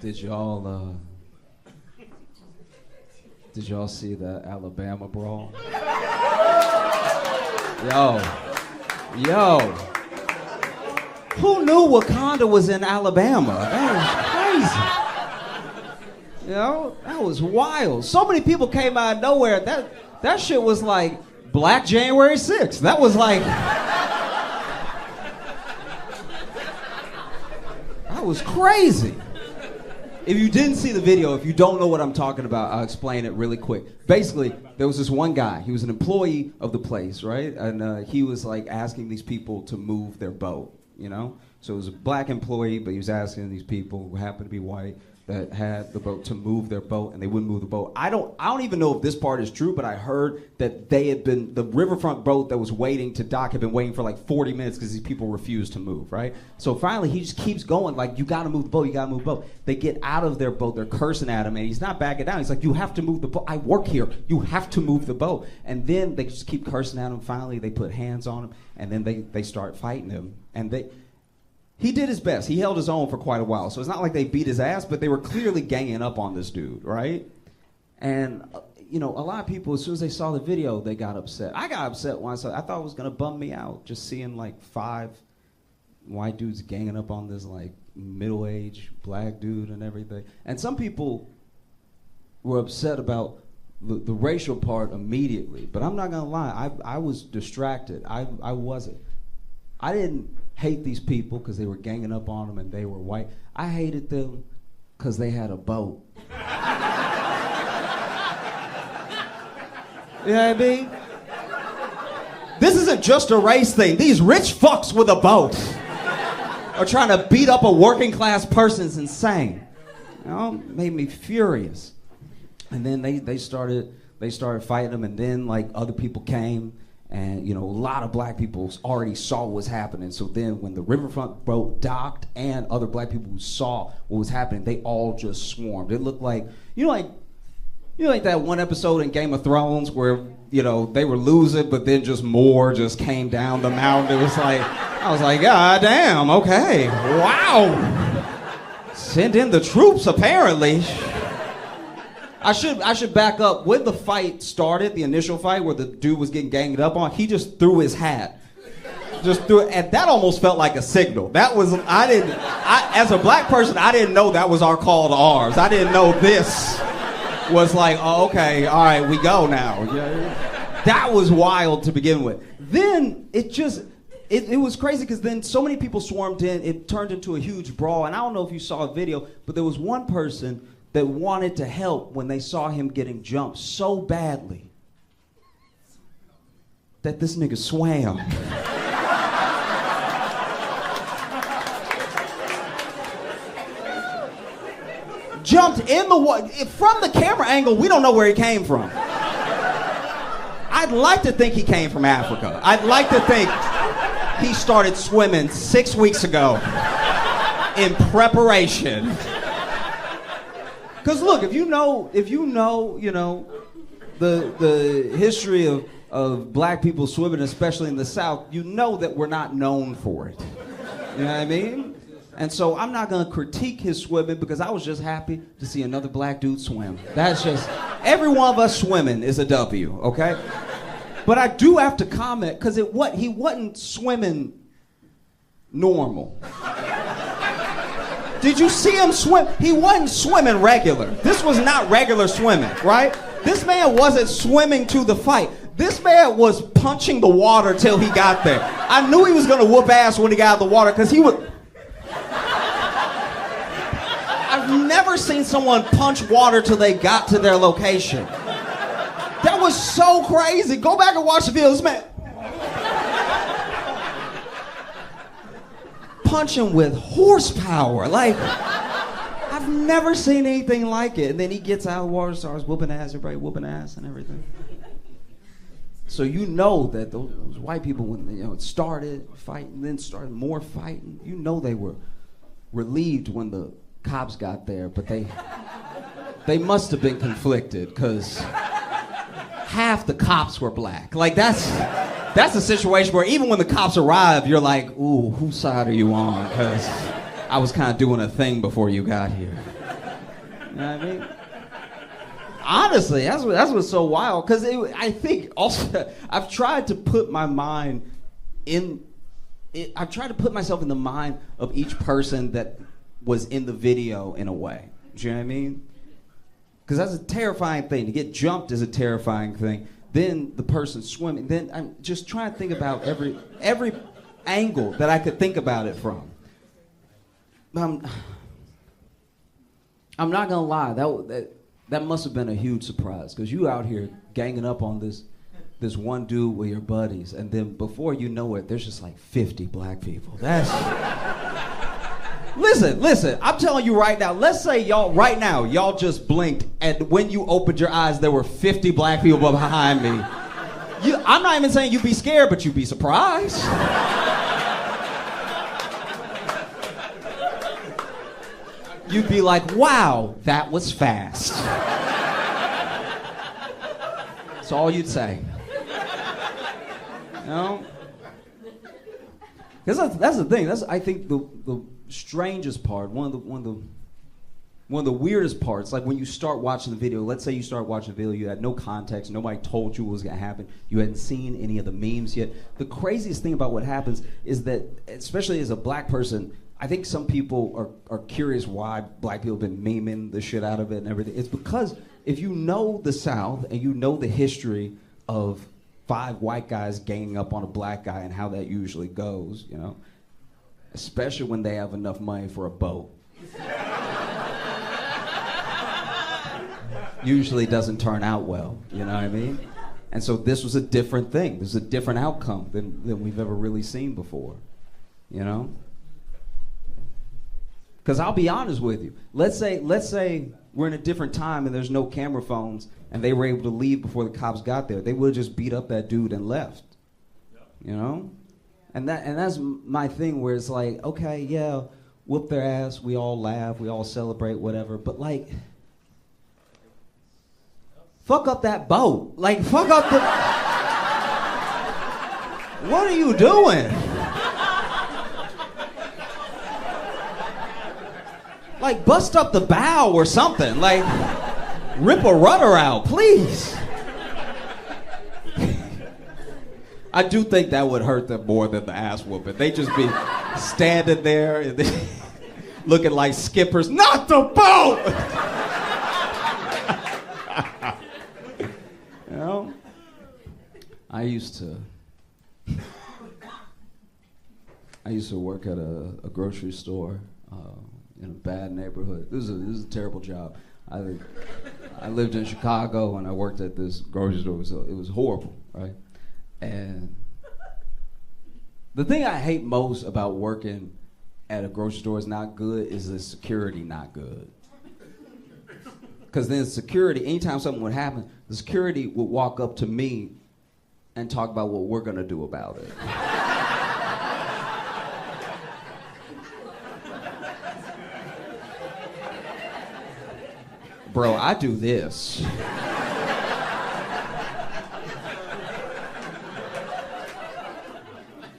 Did y'all see the Alabama brawl? Yo. Who knew Wakanda was in Alabama? That was crazy. That was wild. So many people came out of nowhere. That shit was like Black January 6th. That was like... That was crazy. If you didn't see the video, if you don't know what I'm talking about, I'll explain it really quick. Basically, there was this one guy. He was an employee of the place, right? And he was like asking these people to move their boat, So it was a black employee, but he was asking these people who happened to be white that had the boat to move their boat, and they wouldn't move the boat. I don't even know if this part is true, but I heard that the riverfront boat that was waiting to dock had been waiting for like 40 minutes because these people refused to move, right? So finally, he just keeps going, like, you gotta move the boat, you gotta move the boat. They get out of their boat, they're cursing at him, and he's not backing down. He's like, you have to move the boat. I work here. You have to move the boat. And then they just keep cursing at him. Finally, they put hands on him, and then they start fighting him. And he did his best. He held his own for quite a while. So it's not like they beat his ass, but they were clearly ganging up on this dude, right? And, a lot of people, as soon as they saw the video, they got upset. I got upset when I thought it was going to bum me out, just seeing like 5 white dudes ganging up on this like middle-aged black dude and everything. And some people were upset about the racial part immediately. But I'm not going to lie. I was distracted. I wasn't. I didn't hate these people because they were ganging up on them and they were white. I hated them because they had a boat. You know what I mean? This isn't just a race thing. These rich fucks with a boat are trying to beat up a working class person. It's insane. Made me furious. And then they started fighting them, and then like other people came. And, a lot of black people already saw what was happening. So then when the riverfront boat docked and other black people who saw what was happening, they all just swarmed. It looked like, like that one episode in Game of Thrones where, they were losing, but then just more just came down the mountain. It was like, I was like, God damn, okay, wow. Send in the troops, apparently. I should back up. When the fight started, the initial fight where the dude was getting ganged up on, he just threw his hat. Just threw it, and that almost felt like a signal. As a black person, I didn't know that was our call to arms. I didn't know this was like, oh, okay, all right, we go now. That was wild to begin with. Then it was crazy because then so many people swarmed in, it turned into a huge brawl, and I don't know if you saw a video, but there was one person that wanted to help when they saw him getting jumped so badly that this nigga swam. Jumped in the water. From the camera angle, we don't know where he came from. I'd like to think he came from Africa. I'd like to think he started swimming 6 weeks ago in preparation. Because look, if you know, the history of black people swimming, especially in the South, you know that we're not known for it. You know what I mean? And so I'm not gonna critique his swimming because I was just happy to see another black dude swim. That's just, every one of us swimming is a W, okay? But I do have to comment, because he wasn't swimming normal. Did you see him swim? He wasn't swimming regular. This was not regular swimming, right? This man wasn't swimming to the fight. This man was punching the water till he got there. I knew he was gonna whoop ass when he got out of the water, because he would... I've never seen someone punch water till they got to their location. That was so crazy. Go back and watch the video. This man... punching with horsepower. Like, I've never seen anything like it. And then he gets out of the water, starts whooping ass, everybody whooping ass and everything. So you know that those white people, when it started fighting, then started more fighting, you know they were relieved when the cops got there, but they must have been conflicted, because half the cops were black. Like, that's a situation where even when the cops arrive, you're like, ooh, whose side are you on? Because I was kind of doing a thing before you got here. You know what I mean? Honestly, that's what's so wild. Because I think also I've tried to put my mind in. I've tried to put myself in the mind of each person that was in the video in a way. Do you know what I mean? Because that's a terrifying thing. To get jumped is a terrifying thing. Then the person swimming. Then I'm just trying to think about every angle that I could think about it from. I'm not gonna lie. That must have been a huge surprise, because you out here ganging up on this one dude with your buddies, and then before you know it, there's just like 50 black people. That's listen. I'm telling you right now. Let's say y'all just blinked, and when you opened your eyes, there were 50 black people behind me. I'm not even saying you'd be scared, but you'd be surprised. You'd be like, wow, that was fast. That's all you'd say. You know? Because that's the thing. That's, I think, the strangest part, one of the weirdest parts, like when you start watching the video. Let's say you start watching the video, you had no context, nobody told you what was gonna happen, you hadn't seen any of the memes yet. The craziest thing about what happens is that, especially as a black person, I think some people are curious why black people have been memeing the shit out of it and everything. It's because if you know the South and you know the history of 5 white guys ganging up on a black guy and how that usually goes, you know, especially when they have enough money for a boat. Usually doesn't turn out well, you know what I mean? And so this was a different thing. This is a different outcome than we've ever really seen before, you know? Because I'll be honest with you. Let's say we're in a different time and there's no camera phones and they were able to leave before the cops got there. They would have just beat up that dude and left. You know? And that's my thing, where it's like, okay, yeah, whoop their ass, we all laugh, we all celebrate, whatever, but like, fuck up that boat. Like, fuck up the... What are you doing? Like, bust up the bow or something. Like, rip a rudder out, please. I do think that would hurt them more than the ass whooping. They just be standing there and looking like skippers. Not the boat! You know? I used to work at a grocery store. In a bad neighborhood. This is a terrible job. I lived in Chicago and I worked at this grocery store. It was horrible, right? And the thing I hate most about working at a grocery store is not good is the security not good. Because then security, anytime something would happen, the security would walk up to me and talk about what we're gonna do about it. Bro, I do this.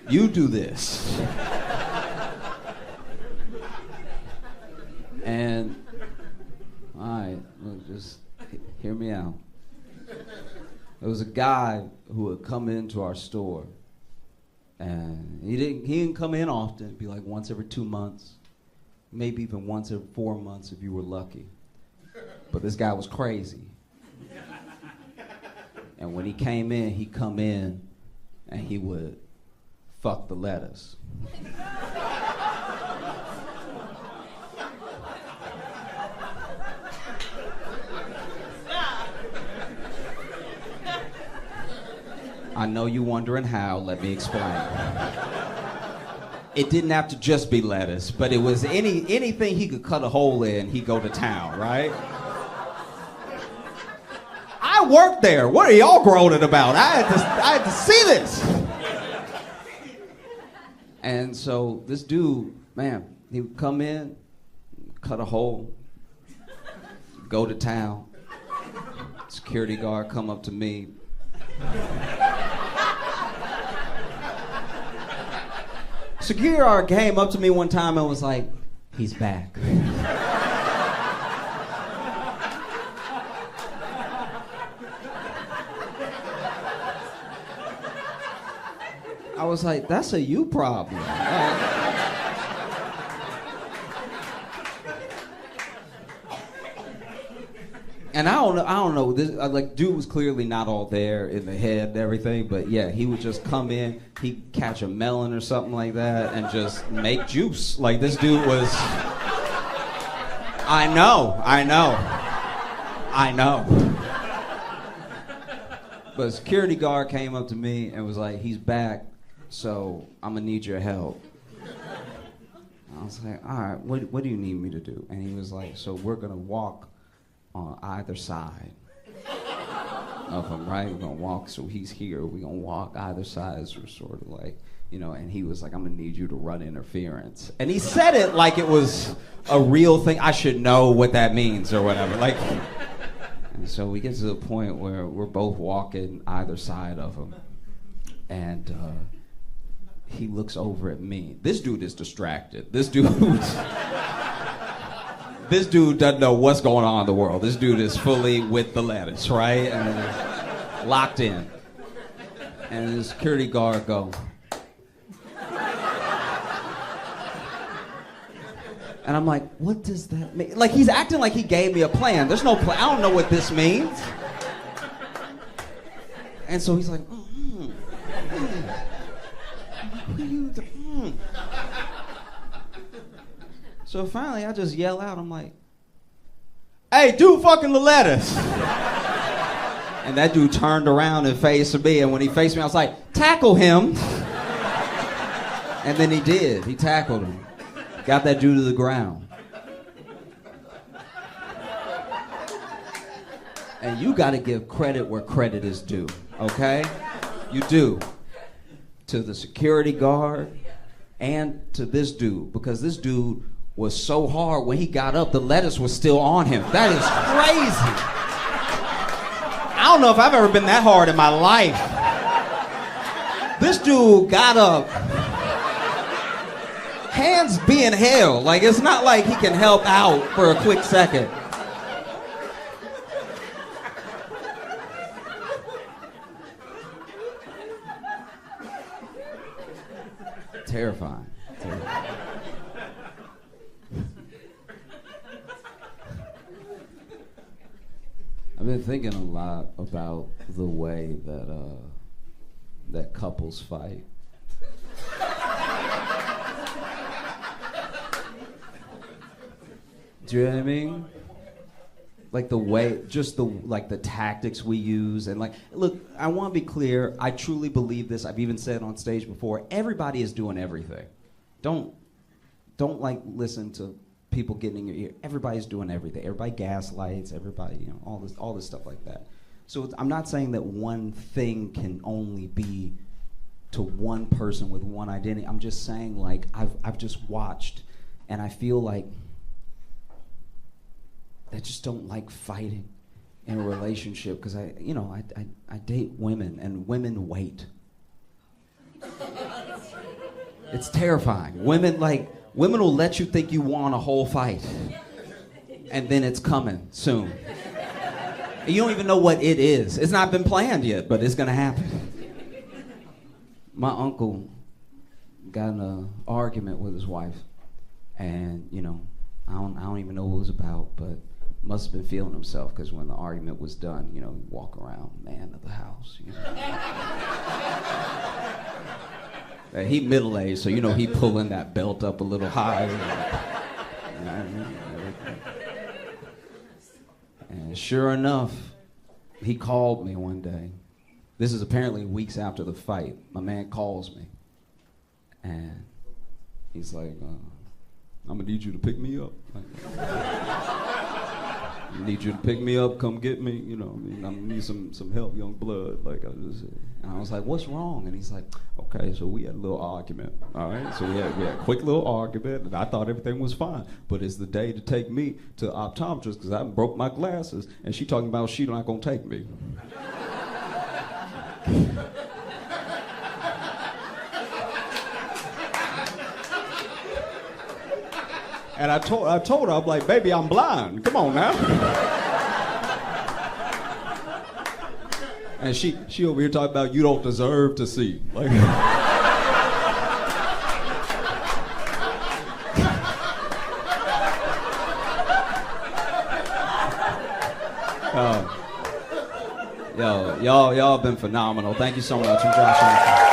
You do this. And, all right, look, just hear me out. There was a guy who would come into our store, and he didn't come in often. It'd be like once every 2 months, maybe even once every 4 months if you were lucky. But this guy was crazy. And when he came in, he'd come in and he would fuck the lettuce. I know you're wondering how, let me explain. It didn't have to just be lettuce, but it was anything he could cut a hole in, he'd go to town, right? I worked there. What are y'all groaning about? I had to see this. And so this dude, man, he would come in, cut a hole, go to town. Security guard come up to me. Security guard came up to me one time and was like, he's back. was like, that's a you problem. And I don't know. This like dude was clearly not all there in the head and everything, but yeah, he would just come in, he'd catch a melon or something like that, and just make juice. Like this dude was. I know. But a security guard came up to me and was like, "He's back, so I'm gonna need your help." I was like, "All right, what do you need me to do?" And he was like, "So we're gonna walk on either side of him, right? We're gonna walk, so he's here, we're gonna walk either sides, we're sort of like, you know," and he was like, "I'm gonna need you to run interference." And he said it like it was a real thing. I should know what that means or whatever. Like, and so we get to the point where we're both walking either side of him. And he looks over at me. This dude is distracted. This dude doesn't know what's going on in the world. This dude is fully with the lettuce, right? And locked in. And the security guard go. And I'm like, what does that mean? Like, he's acting like he gave me a plan. There's no plan. I don't know what this means. And so he's like, So finally, I just yell out, I'm like, "Hey, dude, fucking the lettuce." And that dude turned around and faced me, and when he faced me, I was like, "Tackle him." And then he did. He tackled him. Got that dude to the ground. And you gotta give credit where credit is due, okay? You do. To the security guard and to this dude, because this dude was so hard when he got up, the lettuce was still on him. That is crazy. I don't know if I've ever been that hard in my life. This dude got up, hands being held. Like, it's not like he can help out for a quick second. Terrifying. I've been thinking a lot about the way that couples fight. Do you know what I mean? Like the way, just the tactics we use, and like, look, I want to be clear. I truly believe this. I've even said on stage before. Everybody is doing everything. Don't like listen to people getting in your ear. Everybody's doing everything. Everybody gaslights. Everybody, you know, all this stuff like that. So I'm not saying that one thing can only be to one person with one identity. I'm just saying, like, I've just watched, and I feel like I just don't like fighting in a relationship, because I date women, and women wait. It's terrifying. Women will let you think you won a whole fight, and then it's coming soon. And you don't even know what it is. It's not been planned yet, but it's gonna happen. My uncle got in an argument with his wife, and I don't even know what it was about, but must have been feeling himself, because when the argument was done, he'd walk around, man of the house. He middle-aged, so he pulling that belt up a little higher. And sure enough, he called me one day. This is apparently weeks after the fight. My man calls me, and he's like, "I'm gonna need you to pick me up. I need you to pick me up, come get me, I need some help, young blood." And I was like, "What's wrong?" And he's like, "Okay, so we had a little argument, all right? So we had a quick little argument, and I thought everything was fine. But it's the day to take me to the optometrist, because I broke my glasses, and she talking about she not gonna take me." And I told her, I'm like, "Baby, I'm blind. Come on now." And she over here talking about, "You don't deserve to see." Like, Y'all have been phenomenal. Thank you so much. I'm Josh Johnson.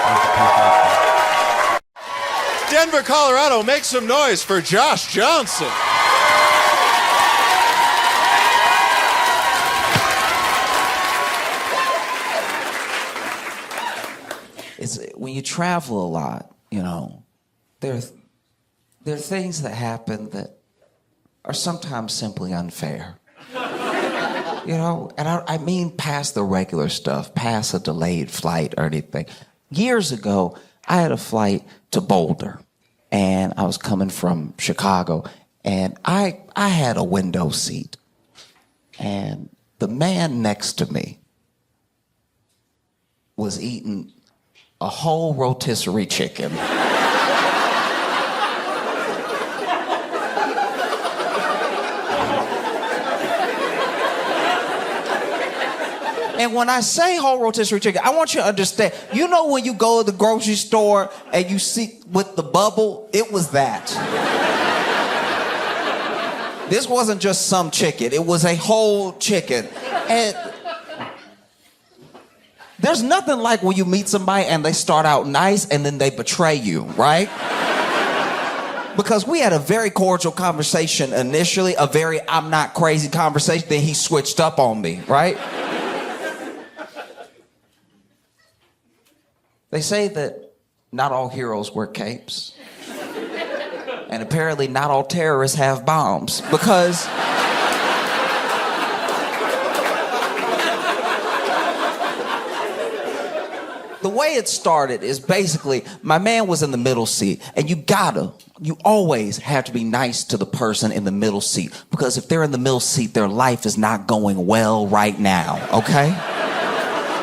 Denver, Colorado, make some noise for Josh Johnson. It's when you travel a lot, you know, there are things that happen that are sometimes simply unfair. You know, and I mean past the regular stuff, past a delayed flight or anything. Years ago, I had a flight to Boulder, and I was coming from Chicago, and I had a window seat. And the man next to me was eating a whole rotisserie chicken. And when I say whole rotisserie chicken, I want you to understand, you know when you go to the grocery store and you see with the bubble, it was that. This wasn't just some chicken, it was a whole chicken. And there's nothing like when you meet somebody and they start out nice and then they betray you, right? Because we had a very cordial conversation initially, a very I'm not crazy conversation, then he switched up on me, right? They say that not all heroes wear capes. And apparently not all terrorists have bombs. Because the way it started is basically my man was in the middle seat, and you always have to be nice to the person in the middle seat, because if they're in the middle seat, their life is not going well right now, okay?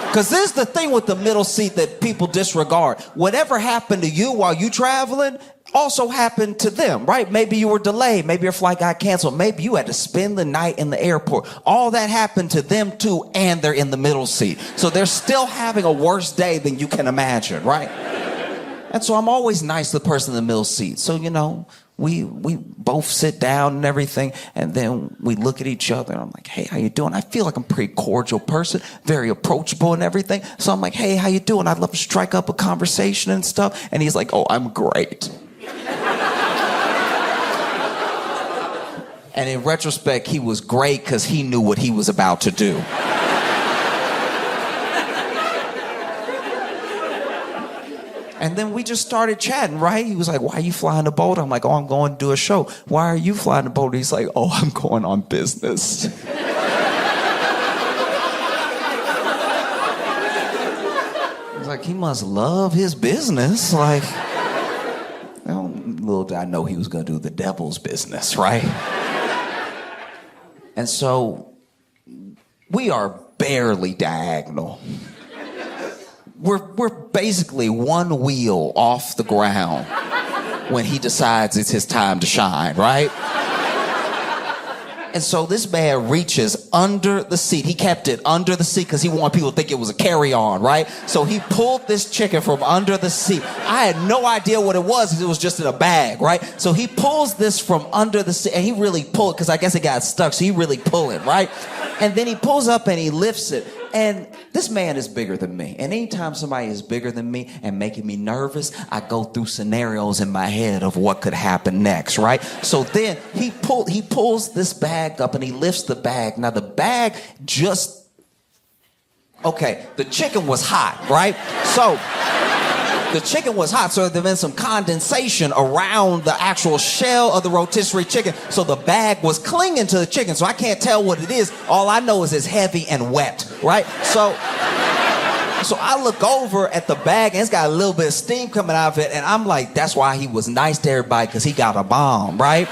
Because this is the thing with the middle seat that people disregard. Whatever happened to you while you traveling also happened to them, right? Maybe you were delayed. Maybe your flight got canceled. Maybe you had to spend the night in the airport. All that happened to them too, and they're in the middle seat. So they're still having a worse day than you can imagine, right? And so I'm always nice to the person in the middle seat. So, you know, we both sit down and everything, and then we look at each other, and I'm like, hey, how you doing? I feel like I'm a pretty cordial person, very approachable and everything. So I'm like, hey, how you doing? I'd love to strike up a conversation and stuff. And he's like, oh, I'm great. And in retrospect, he was great because he knew what he was about to do. And then we just started chatting, right? He was like, why are you flying to Boulder? I'm like, oh, I'm going to do a show. Why are you flying to Boulder? He's like, oh, I'm going on business. I was like, he must love his business. Like, well, little did I know he was going to do the devil's business, right? And so we are barely diagonal. We're basically one wheel off the ground when he decides it's his time to shine, right? And so this man reaches under the seat. He kept it under the seat because he wanted people to think it was a carry-on, right? So he pulled this chicken from under the seat. I had no idea what it was because it was just in a bag, right? So he pulls this from under the seat, and he really pulled it because I guess it got stuck, so he really pulled it, right? And then he pulls up and he lifts it. And this man is bigger than me. And anytime somebody is bigger than me and making me nervous, I go through scenarios in my head of what could happen next, right? So then he pulls this bag up and he lifts the bag. Now the bag just, okay, the chicken was hot, right? So the chicken was hot, so there'd been some condensation around the actual shell of the rotisserie chicken. So the bag was clinging to the chicken, so I can't tell what it is. All I know is it's heavy and wet, right? So I look over at the bag, and it's got a little bit of steam coming out of it, and I'm like, that's why he was nice to everybody, because he got a bomb, right?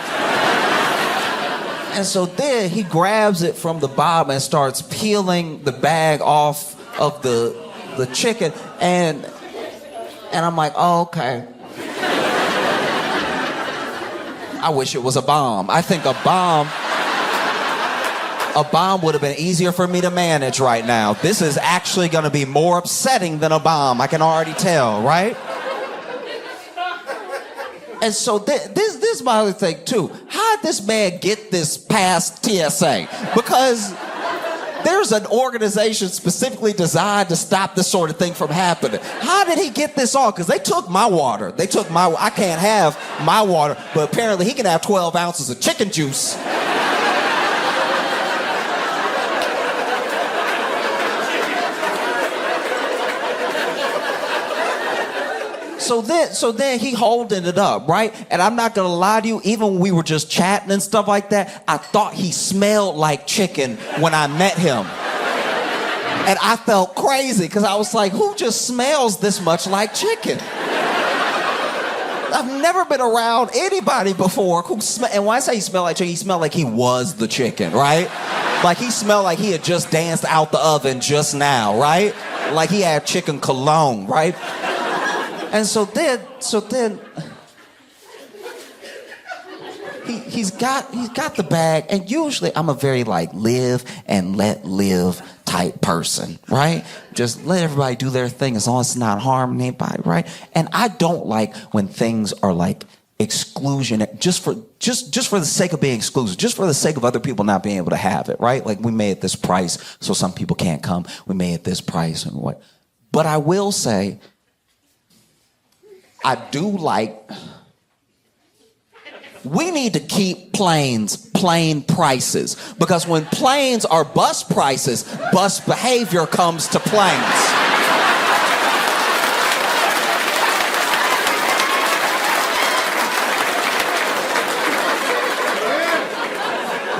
And so then he grabs it from the bottom and starts peeling the bag off of the chicken, and I'm like, oh, okay. I wish it was a bomb. I think a bomb would have been easier for me to manage right now. This is actually going to be more upsetting than a bomb. I can already tell, right? And so this is my other thing, too. How did this man get this past TSA? Because There's an organization specifically designed to stop this sort of thing from happening. How did he get this on? Because they took my water. I can't have my water, but apparently he can have 12 ounces of chicken juice. So then he holding it up, right? And I'm not gonna lie to you, even when we were just chatting and stuff like that, I thought he smelled like chicken when I met him. And I felt crazy, because I was like, who just smells this much like chicken? I've never been around anybody before who and when I say he smelled like chicken, he smelled like he was the chicken, right? Like he smelled like he had just danced out the oven just now, right? Like he had chicken cologne, right? And so then he's got the bag, and usually I'm a very like live and let live type person, right? Just let everybody do their thing as long as it's not harming anybody, right? And I don't like when things are like exclusion just for the sake of being exclusive, just for the sake of other people not being able to have it, right? Like we made it this price so some people can't come. We made it this price and what. But I will say, I do like, we need to keep planes plane prices, because when planes are bus prices, bus behavior comes to planes.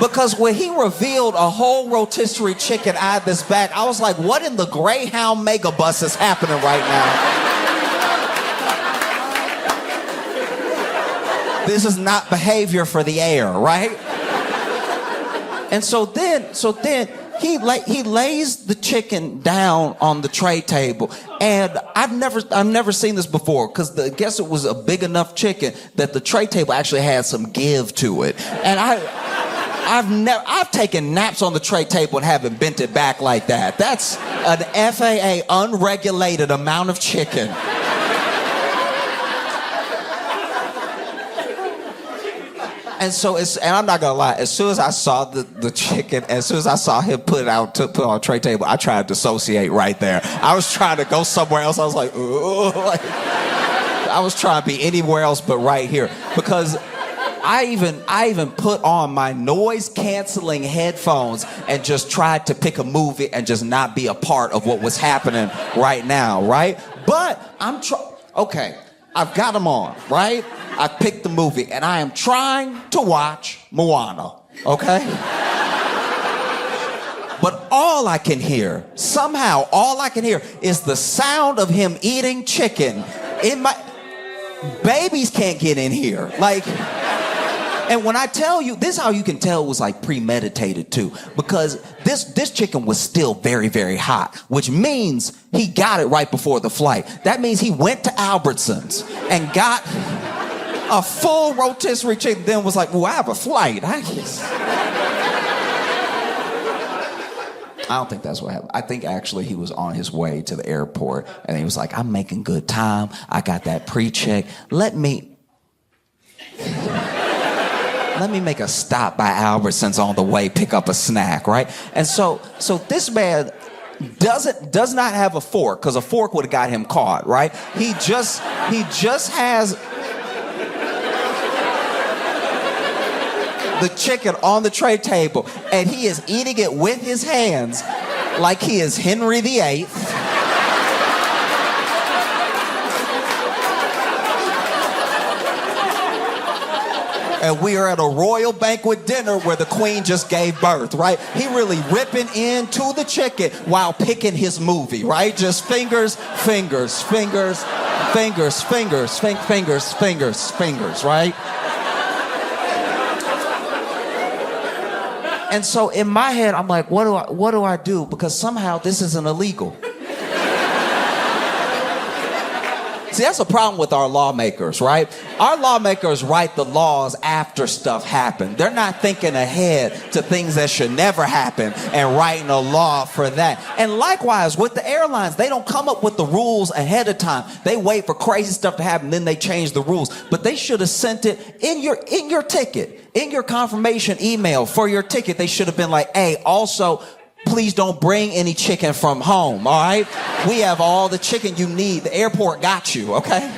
Because when he revealed a whole rotisserie chicken out of this bag, I was like, what in the Greyhound megabus is happening right now? This is not behavior for the air, right? And so then he lays the chicken down on the tray table, and I've never seen this before, because I guess it was a big enough chicken that the tray table actually had some give to it. And I've taken naps on the tray table and haven't bent it back like that. That's an FAA unregulated amount of chicken. And I'm not gonna lie, as soon as I saw the chicken, as soon as I saw him put it on a tray table, I tried to dissociate right there. I was trying to go somewhere else. I was like, ooh, like, I was trying to be anywhere else but right here, because I even put on my noise canceling headphones and just tried to pick a movie and just not be a part of what was happening right now, right? But okay, I've got them on, right? I picked the movie, and I am trying to watch Moana, okay? But all I can hear is the sound of him eating chicken. Babies can't get in here. Like, and when I tell you, this is how you can tell it was like premeditated too, because this chicken was still very, very hot, which means he got it right before the flight. That means he went to Albertsons and got a full rotisserie chicken, then was like, well, I have a flight. I don't think that's what happened. I think actually he was on his way to the airport, and he was like, I'm making good time. I got that pre-check. Let me make a stop by Albertsons on the way, pick up a snack, right? And so this man does not have a fork, because a fork would have got him caught, right? He just has the chicken on the tray table, and he is eating it with his hands like he is Henry VIII. And we are at a royal banquet dinner where the queen just gave birth, right? He really ripping into the chicken while picking his movie, right? Just fingers, fingers, fingers, fingers, fingers, fingers, fingers, fingers, right? And so in my head, I'm like, what do I do? Because somehow this isn't illegal. See, that's a problem with our lawmakers, right? Our lawmakers write the laws after stuff happened. They're not thinking ahead to things that should never happen and writing a law for that. And likewise, with the airlines, they don't come up with the rules ahead of time. They wait for crazy stuff to happen, then they change the rules. But they should have sent it in your ticket, in your confirmation email for your ticket. They should have been like, hey, also, please don't bring any chicken from home, all right? We have all the chicken you need. The airport got you, okay?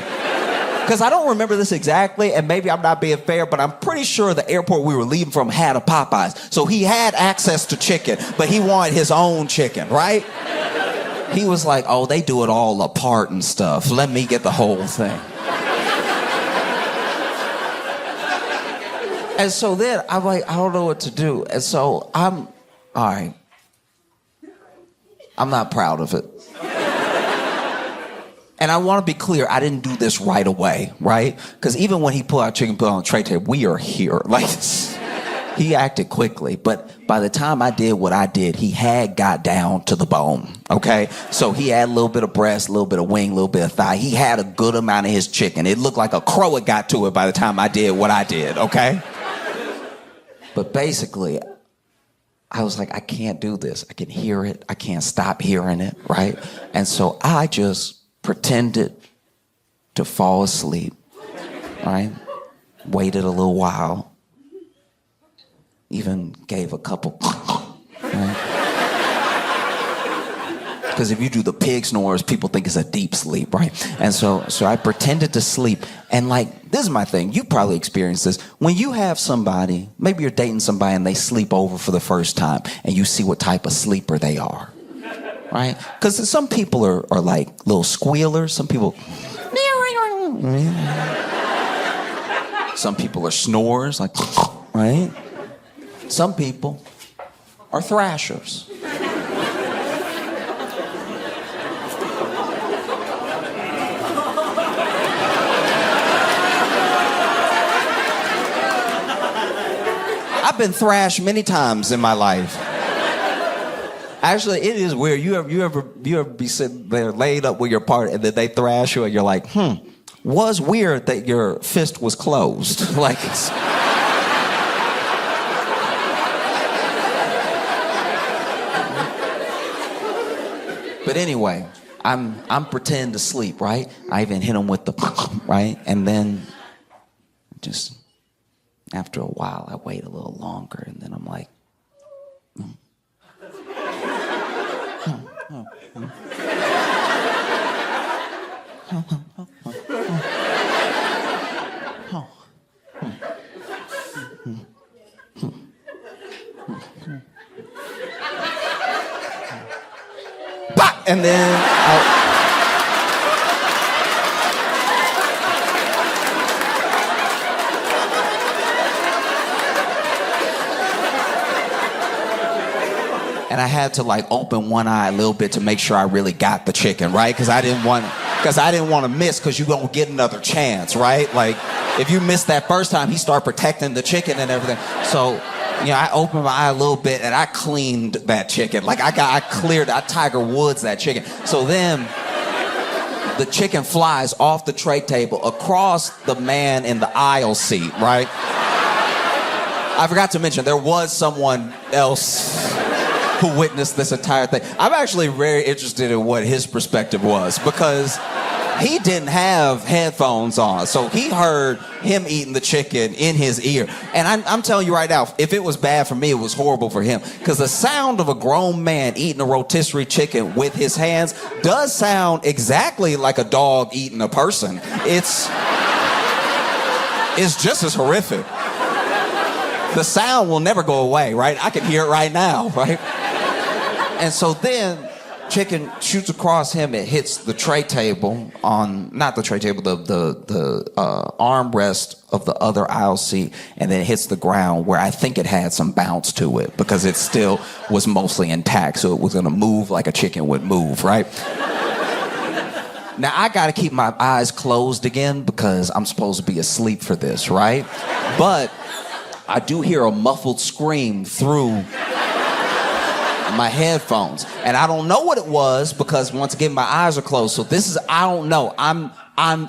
Because I don't remember this exactly, and maybe I'm not being fair, but I'm pretty sure the airport we were leaving from had a Popeyes. So he had access to chicken, but he wanted his own chicken, right? He was like, oh, they do it all apart and stuff. Let me get the whole thing. And so then I'm like, I don't know what to do. And so all right. I'm not proud of it. And I want to be clear, I didn't do this right away, right? Because even when he pulled out chicken, put it on the tray table, we are here. Like, he acted quickly. But by the time I did what I did, he had got down to the bone, okay? So he had a little bit of breast, a little bit of wing, a little bit of thigh. He had a good amount of his chicken. It looked like a crow had got to it by the time I did what I did, okay? But basically, I was like, I can't do this. I can hear it. I can't stop hearing it, right? And so I just pretended to fall asleep, right? Waited a little while. Even gave a couple, right? Because if you do the pig snores, people think it's a deep sleep, right? And so I pretended to sleep. And like, this is my thing. You probably experienced this. When you have somebody, maybe you're dating somebody and they sleep over for the first time and you see what type of sleeper they are, right? Because some people are like little squealers. Some people, some people are snorers, like, right? Some people are thrashers. I've been thrashed many times in my life. Actually, it is weird. You ever be sitting there laid up with your partner and then they thrash you and you're like, was weird that your fist was closed. Like, it's... But anyway, I'm pretending to sleep, right? I even hit him with the right? And then just after a while, I wait a little longer, and then I'm like, and then and I had to like open one eye a little bit to make sure I really got the chicken, right? Because I didn't want to miss, because you don't get another chance, right? Like, if you miss that first time, he start protecting the chicken and everything. So, you know, I opened my eye a little bit and I cleaned that chicken. Like, I Tiger Woods that chicken. So then the chicken flies off the tray table across the man in the aisle seat, right? I forgot to mention, there was someone else who witnessed this entire thing. I'm actually very interested in what his perspective was, because he didn't have headphones on, so he heard him eating the chicken in his ear. And I'm telling you right now, if it was bad for me, it was horrible for him, because the sound of a grown man eating a rotisserie chicken with his hands does sound exactly like a dog eating a person. It's just as horrific. The sound will never go away, right? I can hear it right now, right? And so then chicken shoots across him. It hits the tray table not the tray table, the armrest of the other aisle seat, and then it hits the ground, where I think it had some bounce to it because it still was mostly intact. So it was going to move like a chicken would move, right? Now I got to keep my eyes closed again because I'm supposed to be asleep for this, right? But I do hear a muffled scream through my headphones, and I don't know what it was, because once again my eyes are closed. So I don't know.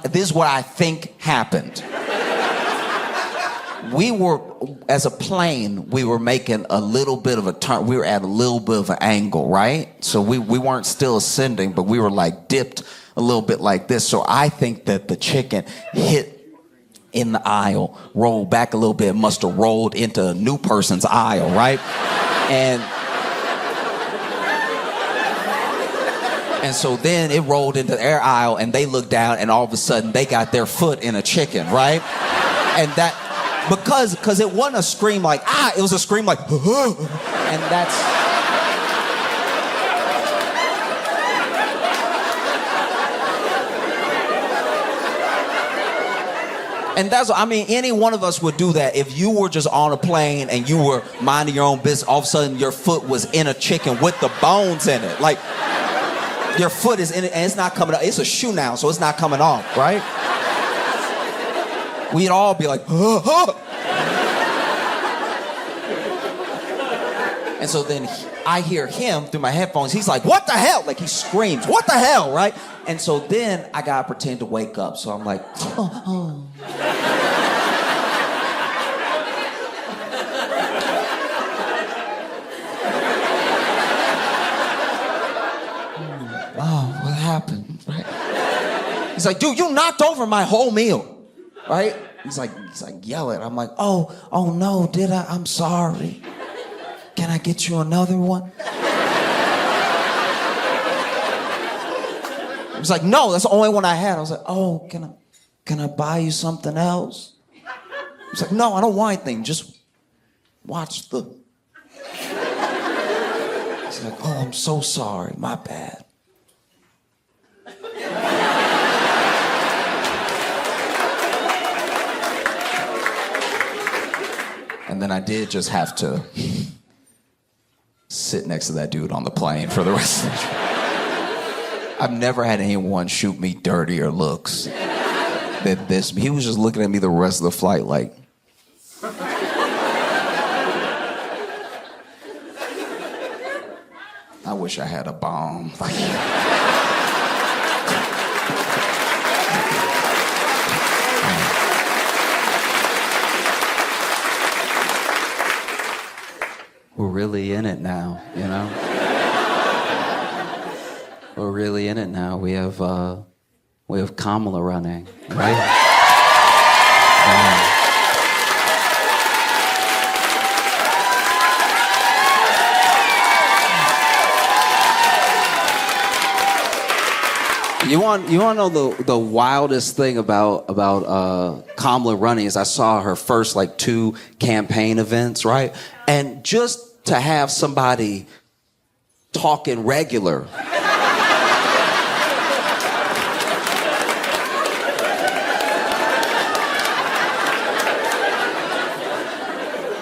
This is what I think happened. We were, as a plane, we were making a little bit of a turn. We were at a little bit of an angle, right? So we weren't still ascending, but we were like dipped a little bit like this. So I think that the chicken hit in the aisle, rolled back a little bit, must have rolled into a new person's aisle, right? And And so then it rolled into their aisle and they looked down and all of a sudden they got their foot in a chicken, right? And that, because it wasn't a scream like, it was a scream like, and that's... And that's, I mean, any one of us would do that. If you were just on a plane and you were minding your own business, all of a sudden your foot was in a chicken with the bones in it. Like, your foot is in it and it's not coming off. It's a shoe now, so it's not coming off, right? We'd all be like, And so then I hear him through my headphones. He's like, what the hell? Like, he screams, what the hell, right? And so then I gotta pretend to wake up. So I'm like, oh. Oh, what happened, right? He's like, dude, you knocked over my whole meal, right? He's like yelling. I'm like, oh no, did I? I'm sorry. Can I get you another one? He was like, no, that's the only one I had. I was like, oh, can I buy you something else? He's like, no, I don't want anything. Just watch the... He's like, oh, I'm so sorry. My bad. And then I did just have to sit next to that dude on the plane for the rest of the trip. I've never had anyone shoot me dirtier looks than this. He was just looking at me the rest of the flight like... I wish I had a bomb. We're really in it now, you know? We're really in it now. We have Kamala running, right? You want to know the wildest thing about Kamala running is I saw her first like 2 campaign events, right? And just to have somebody talking regular.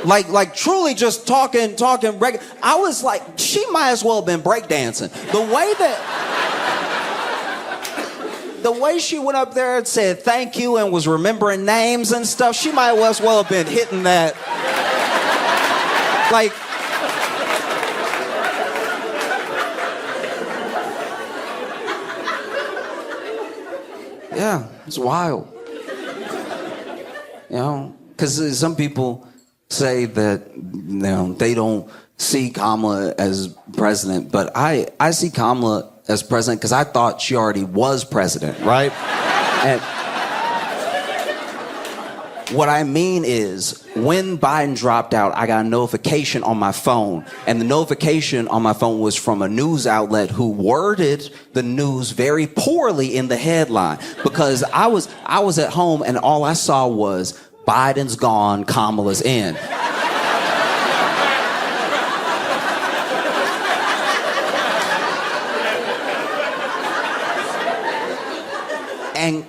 Like truly just talking regular. I was like, she might as well have been breakdancing. The way she went up there and said thank you and was remembering names and stuff, she might as well have been hitting that. Like, yeah, it's wild. You know, because some people say that, you know, they don't see Kamala as president, but I see Kamala as president because I thought she already was president, right? And what I mean is, when Biden dropped out, I got a notification on my phone, and the notification on my phone was from a news outlet who worded the news very poorly in the headline, because I was at home and all I saw was Biden's gone, Kamala's in.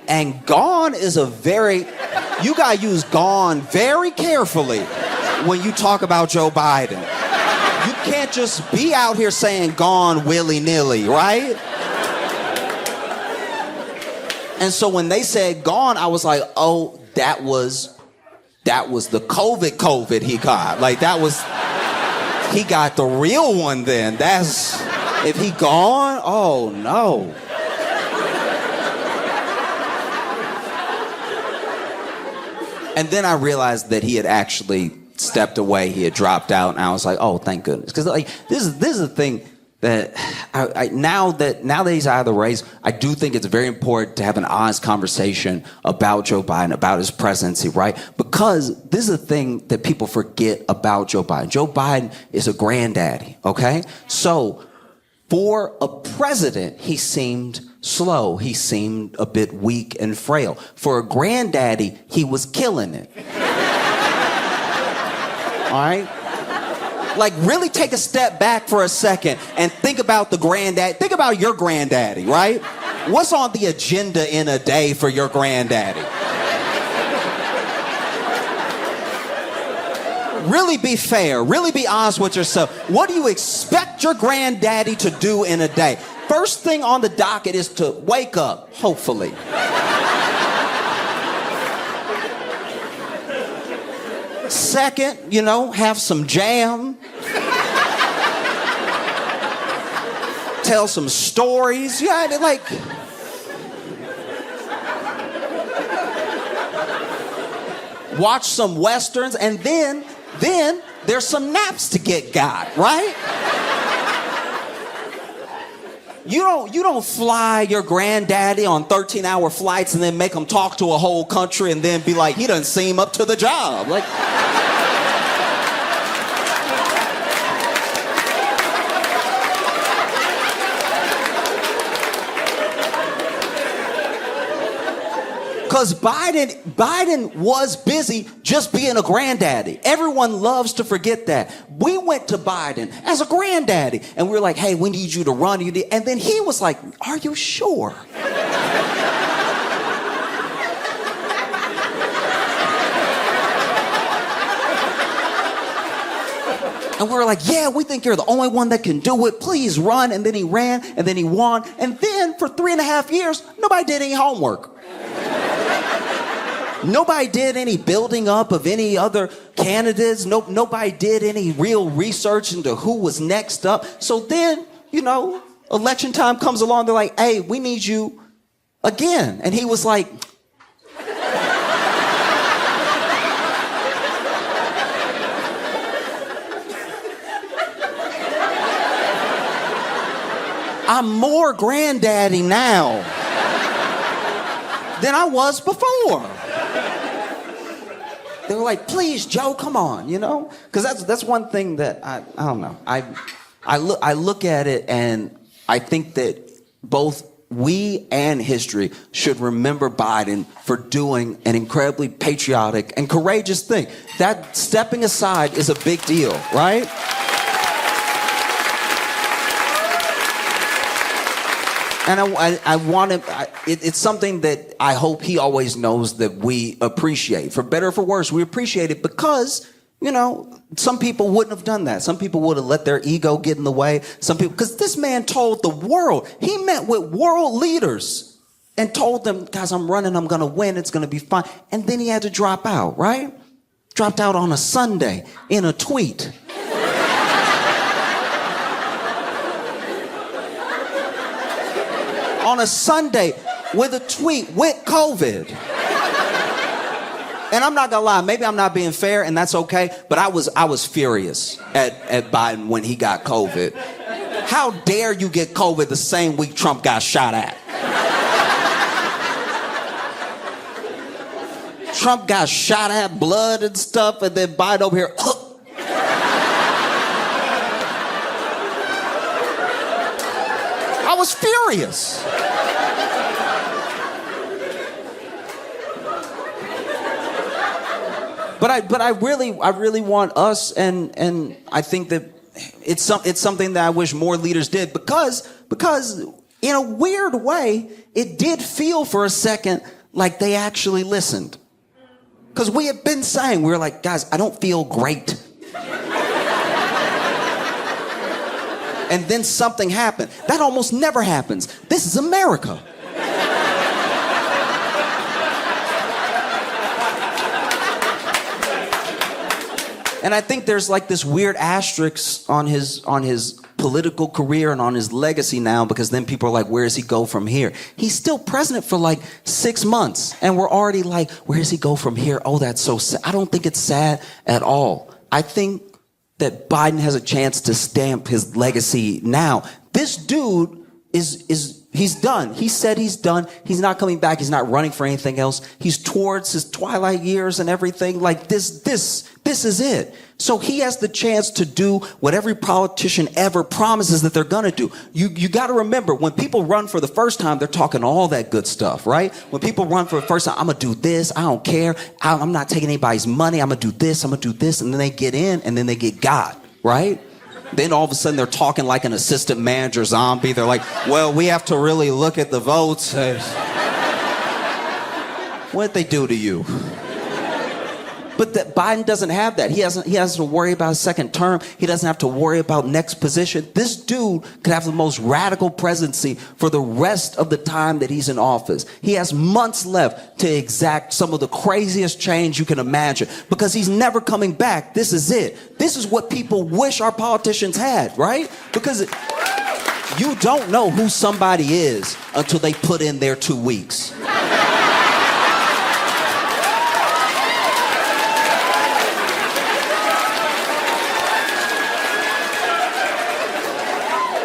And gone is you gotta use gone very carefully when you talk about Joe Biden. You can't just be out here saying gone willy-nilly, right? And so when they said gone, I was like, oh, that was the COVID he got. Like, he got the real one then. If he gone, oh no. And then I realized that he had actually stepped away. He had dropped out, and I was like, "Oh, thank goodness!" Because like this is the thing that now that he's out of the race, I do think it's very important to have an honest conversation about Joe Biden, about his presidency, right? Because this is the thing that people forget about Joe Biden. Joe Biden is a granddaddy, okay? So For a president, he seemed slow. He seemed a bit weak and frail. For a granddaddy, he was killing it. All right? Like, really take a step back for a second and think about the granddad. Think about your granddaddy, right? What's on the agenda in a day for your granddaddy? Really be fair. Really be honest with yourself. What do you expect your granddaddy to do in a day? First thing on the docket is to wake up, hopefully. Second, have some jam. Tell some stories. Yeah, like... Watch some westerns, and then there's some naps to get got, right? You don't fly your granddaddy on 13-hour flights and then make him talk to a whole country and then be like, he doesn't seem up to the job. Like... Because Biden was busy just being a granddaddy. Everyone loves to forget that. We went to Biden as a granddaddy, and we were like, hey, we need you to run. And then he was like, are you sure? And we were like, yeah, we think you're the only one that can do it. Please run. And then he ran, and then he won. And then for 3.5 years, nobody did any homework. Nobody did any building up of any other candidates. Nobody did any real research into who was next up. So then, election time comes along. They're like, hey, we need you again. And he was like... I'm more granddaddy now than I was before. They were like, please, Joe, come on, Because that's one thing that I don't know. I look at it and I think that both we and history should remember Biden for doing an incredibly patriotic and courageous thing. That stepping aside is a big deal, right? And I want to, it's something that I hope he always knows that we appreciate. For better or for worse, we appreciate it because, some people wouldn't have done that. Some people would have let their ego get in the way. Some people, because this man told the world, he met with world leaders and told them, guys, I'm running, I'm going to win, it's going to be fine. And then he had to drop out, right? Dropped out on a Sunday in a tweet. On a Sunday with a tweet with COVID. And I'm not gonna lie, maybe I'm not being fair and that's okay, but I was furious at Biden when he got COVID. How dare you get COVID the same week Trump got shot at? Trump got shot at, blood and stuff, and then Biden over here, I was furious. But I really want us, and I think that it's something that I wish more leaders did because in a weird way it did feel for a second like they actually listened. Because we had been saying, we were like, guys, I don't feel great. And then something happened. That almost never happens. This is America. And I think there's like this weird asterisk on his political career and on his legacy now, because then people are like, where does he go from here? He's still president for like 6 months, and we're already like, where does he go from here? Oh, that's so sad. I don't think it's sad at all. I think that Biden has a chance to stamp his legacy now. This dude is He's done. He said he's done. He's not coming back. He's not running for anything else. He's towards his twilight years and everything. Like this is it. So he has the chance to do what every politician ever promises that they're going to do. You got to remember, when people run for the first time, they're talking all that good stuff, right? When people run for the first time, I'm going to do this. I don't care. I'm not taking anybody's money. I'm going to do this. I'm going to do this. And then they get in and then they get got, right? Then all of a sudden they're talking like an assistant manager zombie. They're like, well, we have to really look at the votes. What'd they do to you? But Biden doesn't have that. He has to worry about a second term. He doesn't have to worry about next position. This dude could have the most radical presidency for the rest of the time that he's in office. He has months left to exact some of the craziest change you can imagine because he's never coming back. This is it. This is what people wish our politicians had, right? Because you don't know who somebody is until they put in their 2 weeks.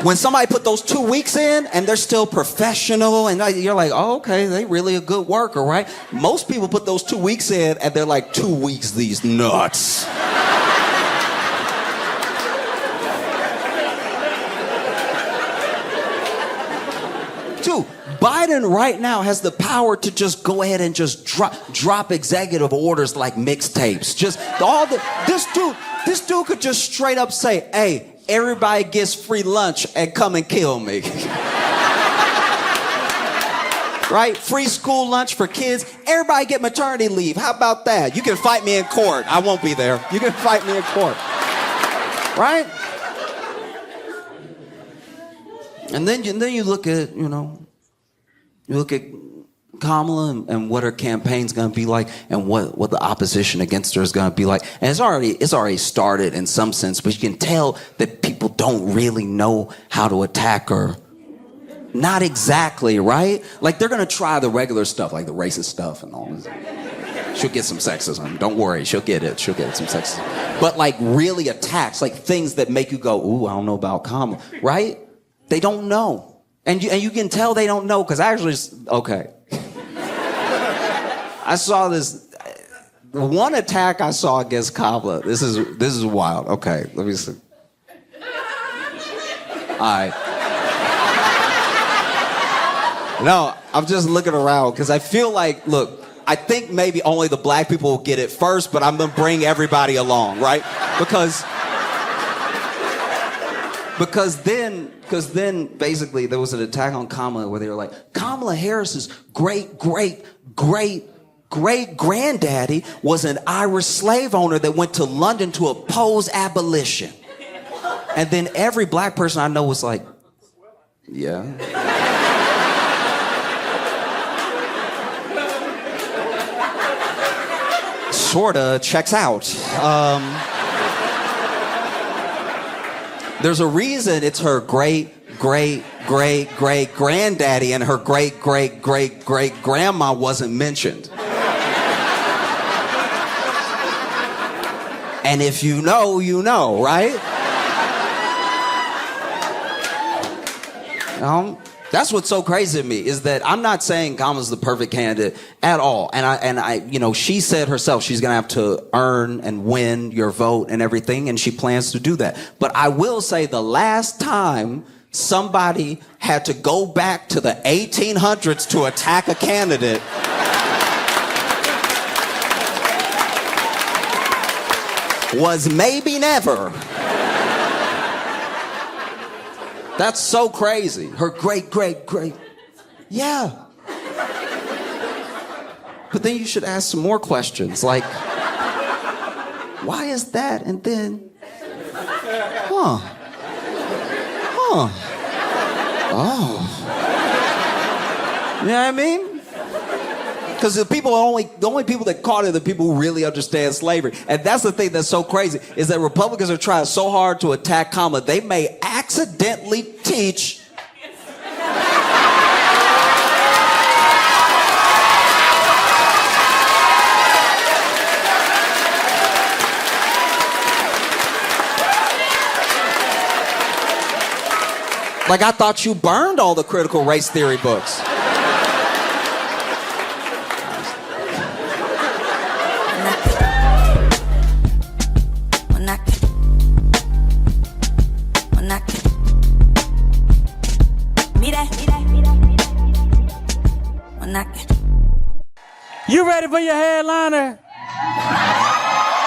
When somebody put those 2 weeks in and they're still professional and you're like, oh, okay, they really a good worker, right? Most people put those 2 weeks in and they're like, 2 weeks, these nuts. Dude, Biden right now has the power to just go ahead and just drop executive orders like mixtapes. This dude could just straight up say, hey, everybody gets free lunch and come and kill me. Right? Free school lunch for kids. Everybody get maternity leave. How about that? You can fight me in court. I won't be there. You can fight me in court. Right? And then you look at, you look at Kamala and what her campaign's going to be like and what the opposition against her is going to be like. And it's already started in some sense, but you can tell that people don't really know how to attack her. Not exactly, right? Like they're going to try the regular stuff, like the racist stuff and all this. She'll get some sexism. Don't worry, she'll get some sexism. But like really attacks, like things that make you go, ooh, I don't know about Kamala, right? They don't know. And you can tell they don't know because okay. I saw this, the one attack I saw against Kamala. This is wild. Okay, let me see. All right. No, I'm just looking around because I feel like, look, I think maybe only the black people will get it first, but I'm gonna bring everybody along, right? Because then basically there was an attack on Kamala where they were like, Kamala Harris's great granddaddy was an Irish slave owner that went to London to oppose abolition. And then every black person I know was like, yeah. Sorta checks out. There's a reason it's her great granddaddy and her great grandma wasn't mentioned. And if you know, you know, right? That's what's so crazy to me is that I'm not saying Kamala's the perfect candidate at all. And I, she said herself she's going to have to earn and win your vote and everything, and she plans to do that. But I will say the last time somebody had to go back to the 1800s to attack a candidate was maybe never. That's so crazy. Her great. Yeah. But then you should ask some more questions, like, why is that? And then, oh. You know what I mean? Because the only people that caught it are the people who really understand slavery. And that's the thing that's so crazy, is that Republicans are trying so hard to attack Kamala, they may accidentally teach Like, I thought you burned all the critical race theory books. You ready for your headliner?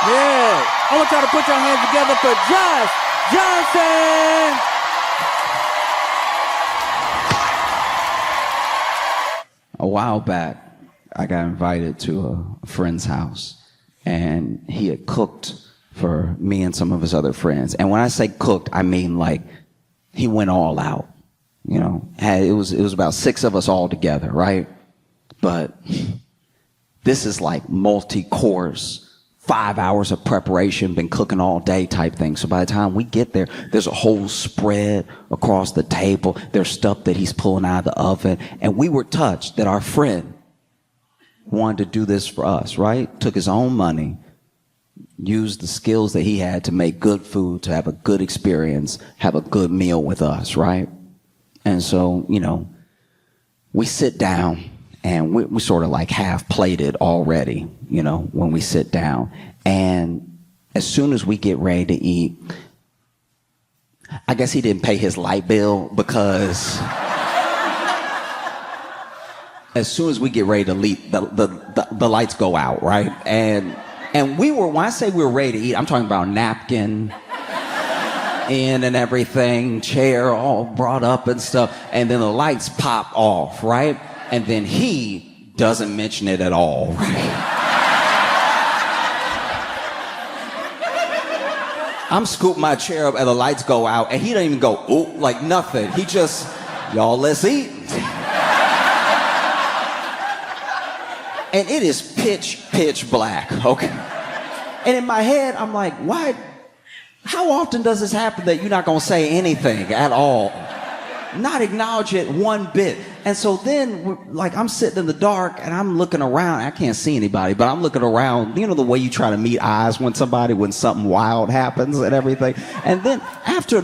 Yeah. I want y'all to put your hands together for Josh Johnson. A while back, I got invited to a friend's house, and he had cooked for me and some of his other friends. And when I say cooked, I mean like he went all out. You know, it was about 6 of us all together, right? But this is like multi-course, 5 hours of preparation, been cooking all day type thing. So by the time we get there, there's a whole spread across the table. There's stuff that he's pulling out of the oven. And we were touched that our friend wanted to do this for us, right? Took his own money, used the skills that he had to make good food, to have a good experience, have a good meal with us, right? And so, you know, we sit down. And we sort of like half plated already, you know, when we sit down. And as soon as we get ready to eat, I guess he didn't pay his light bill because as soon as we get ready to eat, the lights go out, right? And when I say we were ready to eat, I'm talking about napkin in and everything, chair all brought up and stuff. And then the lights pop off, right? And then he doesn't mention it at all, right? I'm scooping my chair up and the lights go out and he don't even go, ooh, like nothing. He just, y'all, let's eat. And it is pitch black, okay? And in my head, I'm like, why? How often does this happen that you're not gonna say anything at all? Not acknowledge it one bit. And so then, like, I'm sitting in the dark and I'm looking around. I can't see anybody, but I'm looking around. You know the way you try to meet eyes when something wild happens and everything. And then after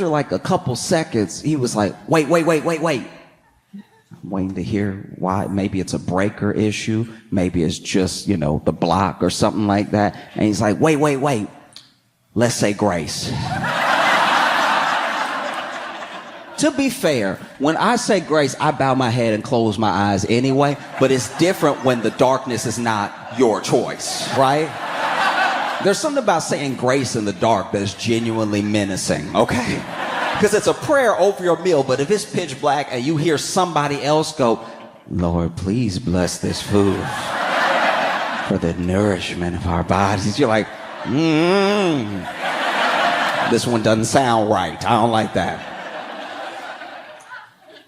like a couple seconds, he was like, wait. I'm waiting to hear why. Maybe it's a breaker issue. Maybe it's just, you know, the block or something like that. And he's like, wait. Let's say grace. To be fair, when I say grace, I bow my head and close my eyes anyway, but it's different when the darkness is not your choice, right? There's something about saying grace in the dark that's genuinely menacing, okay? Because it's a prayer over your meal, but if it's pitch black and you hear somebody else go, Lord, please bless this food for the nourishment of our bodies, you're like, this one doesn't sound right. I don't like that.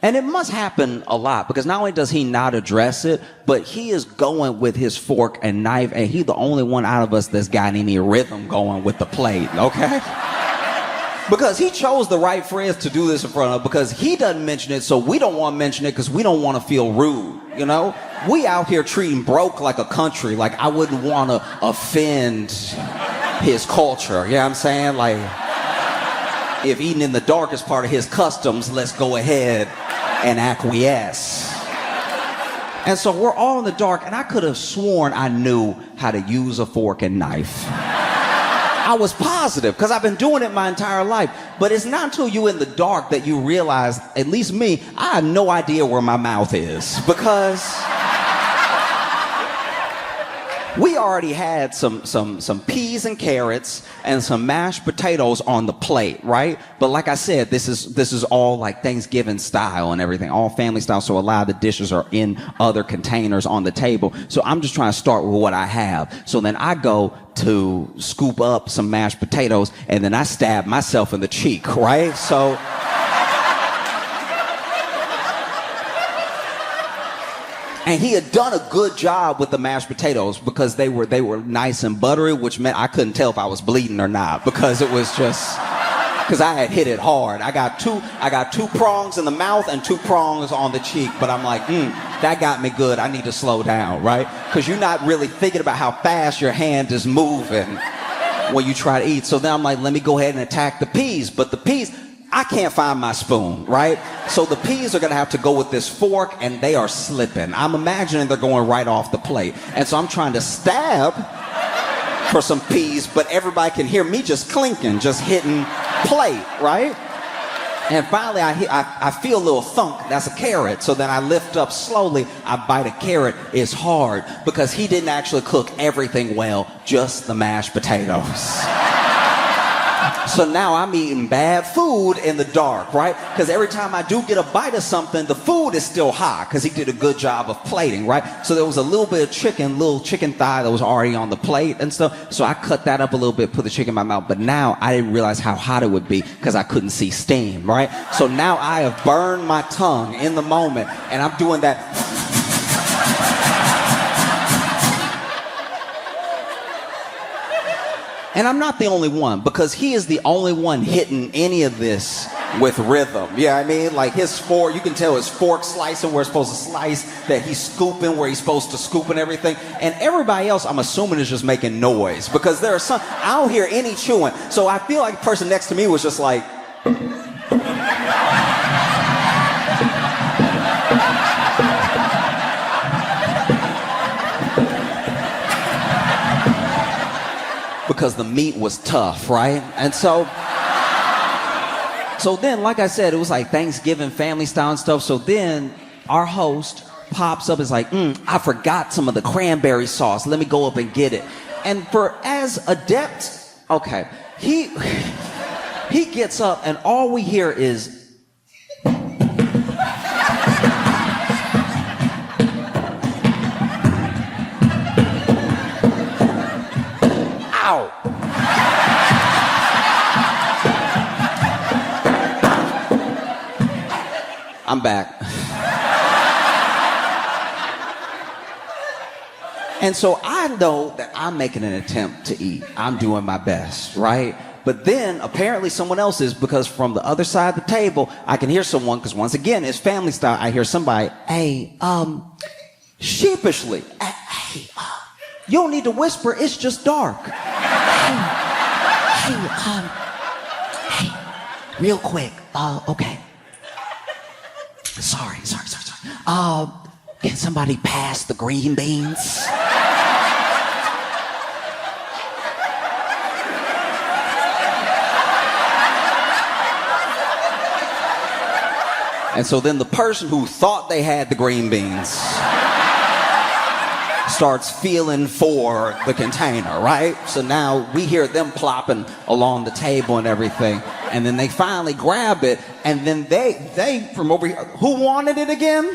And it must happen a lot because not only does he not address it, but he is going with his fork and knife, and he's the only one out of us that's got any rhythm going with the plate, okay? Because he chose the right friends to do this in front of, because he doesn't mention it, so we don't want to mention it because we don't want to feel rude, you know? We out here treating broke like a country, like I wouldn't want to offend his culture, you know what I'm saying? Like, if eating in the dark is part of his customs, let's go ahead and acquiesce. And so we're all in the dark, and I could have sworn I knew how to use a fork and knife. I was positive, because I've been doing it my entire life. But it's not until you're in the dark that you realize, at least me, I have no idea where my mouth is, because we already had some peas and carrots and some mashed potatoes on the plate, right? But like I said, this is all like Thanksgiving style and everything, all family style. So a lot of the dishes are in other containers on the table. So I'm just trying to start with what I have. So then I go to scoop up some mashed potatoes and then I stab myself in the cheek, right? So and he had done a good job with the mashed potatoes because they were nice and buttery, which meant I couldn't tell if I was bleeding or not, because it was just, because I had hit it hard. I got two prongs in the mouth and 2 prongs on the cheek, but I'm like, that got me good. I need to slow down, right? Because you're not really thinking about how fast your hand is moving when you try to eat. So then I'm like, let me go ahead and attack the peas. But the peas, I can't find my spoon, right? So the peas are gonna have to go with this fork, and they are slipping. I'm imagining they're going right off the plate. And so I'm trying to stab for some peas, but everybody can hear me just clinking, just hitting plate, right? And finally, I feel a little thunk. That's a carrot. So then I lift up slowly. I bite a carrot. It's hard because he didn't actually cook everything well, just the mashed potatoes. So now I'm eating bad food in the dark, right? Because every time I do get a bite of something, the food is still hot because he did a good job of plating, right? So there was a little bit of chicken, little chicken thigh that was already on the plate and stuff. So I cut that up a little bit, put the chicken in my mouth. But now I didn't realize how hot it would be because I couldn't see steam, right? So now I have burned my tongue in the moment, and I'm doing that. And I'm not the only one, because he is the only one hitting any of this with rhythm. Yeah, I mean, like his fork, you can tell his fork slicing where it's supposed to slice, that he's scooping where he's supposed to scoop and everything. And everybody else, I'm assuming, is just making noise, because there are some, I don't hear any chewing. So I feel like the person next to me was just like, because the meat was tough, right? And so then, like I said, it was like Thanksgiving family style and stuff. So then our host pops up, is like, I forgot some of the cranberry sauce. Let me go up and get it. And for as adept, okay, he gets up and all we hear is, ow. I'm back. And so I know that I'm making an attempt to eat. I'm doing my best, right? But then apparently someone else is, because from the other side of the table, I can hear someone, because once again, it's family style. I hear somebody, hey, sheepishly, hey, you don't need to whisper, it's just dark. Hey, real quick, okay. Sorry. Can somebody pass the green beans? And so then the person who thought they had the green beans starts feeling for the container, right? So now we hear them plopping along the table and everything. And then they finally grab it, and then they from over here, who wanted it again?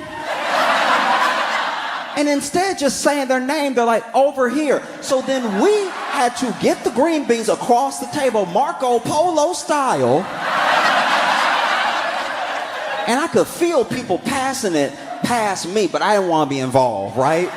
And instead just saying their name, they're like, over here. So then we had to get the green beans across the table, Marco Polo style. And I could feel people passing it past me, but I didn't want to be involved, right?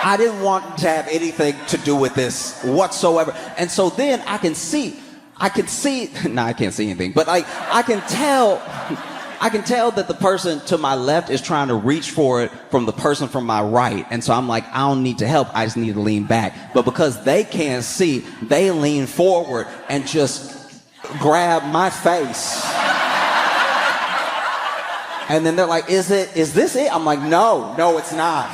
I didn't want to have anything to do with this whatsoever. And so then I can see, I can't see anything, but I can tell that the person to my left is trying to reach for it from the person from my right. And so I'm like, I don't need to help, I just need to lean back. But because they can't see, they lean forward and just grab my face. And then they're like, is this it? I'm like, no, it's not.